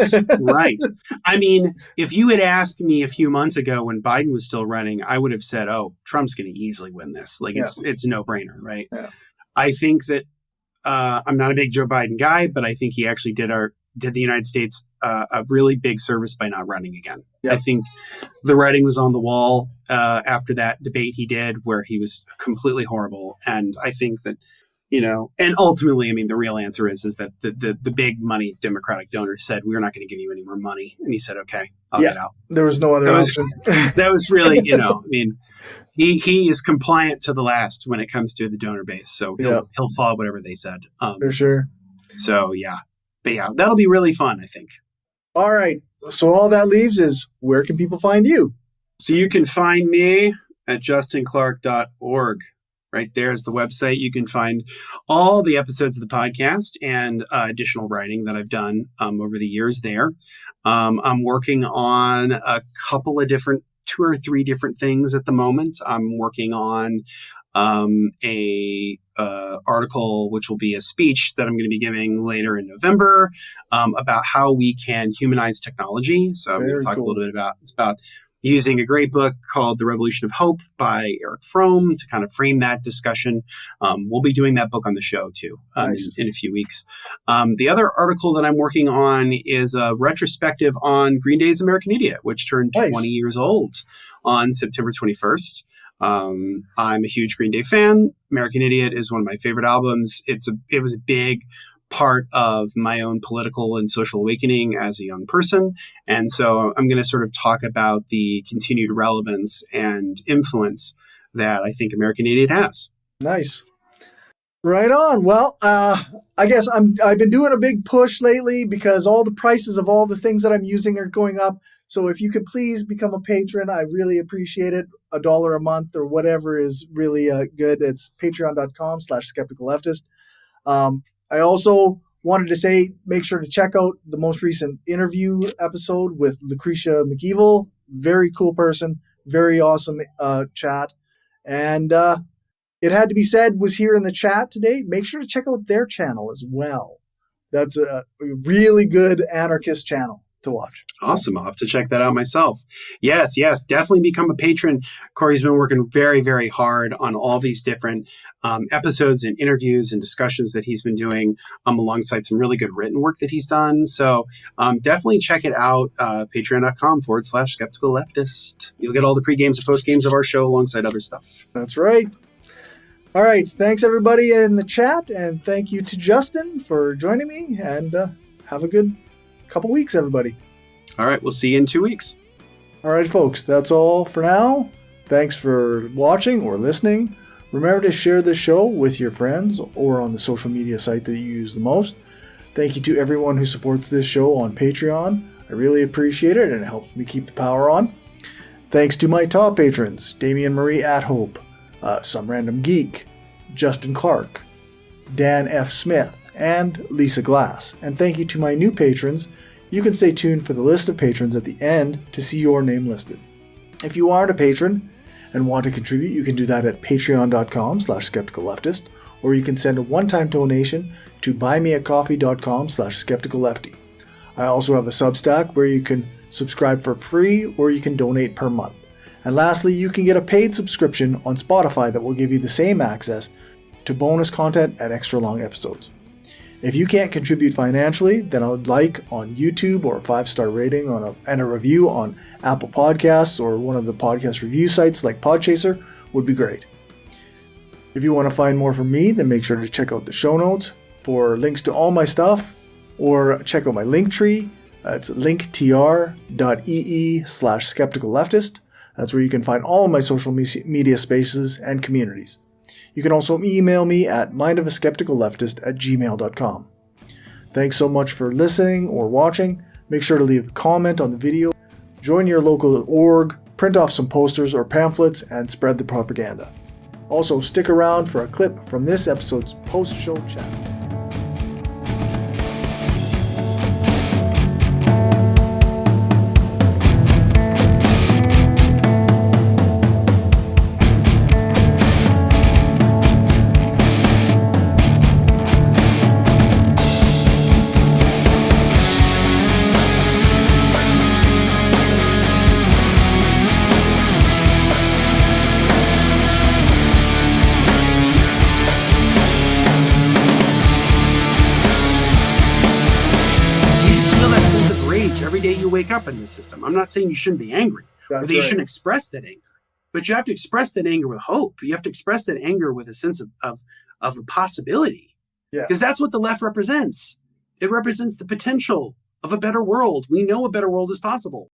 I mean, if you had asked me a few months ago when Biden was still running, I would have said, oh, Trump's going to easily win this. Like it's a no-brainer, right? Yeah. I think that I'm not a big Joe Biden guy, but I think he actually did the United States a really big service by not running again. Yep. I think the writing was on the wall after that debate he did where he was completely horrible. And I think that And ultimately, I mean, the real answer is that the big money Democratic donors said, we're not going to give you any more money. And he said, okay, I'll get out. There was no other option. That was really, I mean, he is compliant to the last when it comes to the donor base. So he'll follow whatever they said. For sure. So, yeah. But yeah, that'll be really fun, I think. All right. So all that leaves is, where can people find you? So you can find me at justinclark.org. Right there is the website. You can find all the episodes of the podcast and additional writing that I've done over the years there. I'm working on a couple of 2 or 3 different things at the moment. I'm working on a article, which will be a speech that I'm going to be giving later in November about how we can humanize technology. So I'm going to talk a little bit about using a great book called The Revolution of Hope by Eric Fromm to kind of frame that discussion. We'll be doing that book on the show too in a few weeks. The other article that I'm working on is a retrospective on Green Day's American Idiot, which turned 20 years old on September 21st. I'm a huge Green Day fan. American Idiot is one of my favorite albums. It was a big part of my own political and social awakening as a young person. And so I'm going to sort of talk about the continued relevance and influence that I think American Idiot has. Nice. Right on. Well, I guess I've been doing a big push lately because all the prices of all the things that I'm using are going up. So if you could please become a patron, I really appreciate it. $1 a month or whatever is really good. It's patreon.com/skepticalleftist. I also wanted to say, make sure to check out the most recent interview episode with Lucretia McEvil. Very cool person, very awesome chat. And it had to be said, was here in the chat today. Make sure to check out their channel as well. That's a really good anarchist channel to watch. Awesome. I'll have to check that out myself. Yes, definitely become a patron. Corey's been working very, very hard on all these different episodes and interviews and discussions that he's been doing alongside some really good written work that he's done. So definitely check it out. Patreon.com/skeptical leftist. You'll get all the pre-games and post-games of our show alongside other stuff. That's right. All right. Thanks, everybody in the chat. And thank you to Justin for joining me. And have a good couple weeks, everybody. All right. We'll see you in 2 weeks. All right, folks. That's all for now. Thanks for watching or listening. Remember to share this show with your friends or on the social media site that you use the most. Thank you to everyone who supports this show on Patreon. I really appreciate it, and it helps me keep the power on. Thanks to my top patrons, Damian Marie at Hope, Some Random Geek, Justin Clark, Dan F. Smith, and Lisa Glass. And thank you to my new patrons. You can stay tuned for the list of patrons at the end to see your name listed. If you aren't a patron and want to contribute, you can do that at patreon.com/skepticalleftist, or you can send a one-time donation to buymeacoffee.com/skepticallefty. I also have a Substack where you can subscribe for free or you can donate per month. And lastly, you can get a paid subscription on Spotify that will give you the same access to bonus content and extra long episodes. If you can't contribute financially, then I would like on YouTube or a 5-star rating and a review on Apple Podcasts or one of the podcast review sites like Podchaser would be great. If you want to find more from me, then make sure to check out the show notes for links to all my stuff, or check out my link tree. It's linktr.ee/skepticalleftist. That's where you can find all of my social media spaces and communities. You can also email me at mindofaskepticalleftist@gmail.com. Thanks so much for listening or watching. Make sure to leave a comment on the video, join your local org, print off some posters or pamphlets, and spread the propaganda. Also, stick around for a clip from this episode's post-show chat. Every day you wake up in this system. I'm not saying you shouldn't be angry, or that you shouldn't express that anger, but you have to express that anger with hope. You have to express that anger with a sense of of a possibility. Yeah. Because that's what the left represents. It represents the potential of a better world. We know a better world is possible.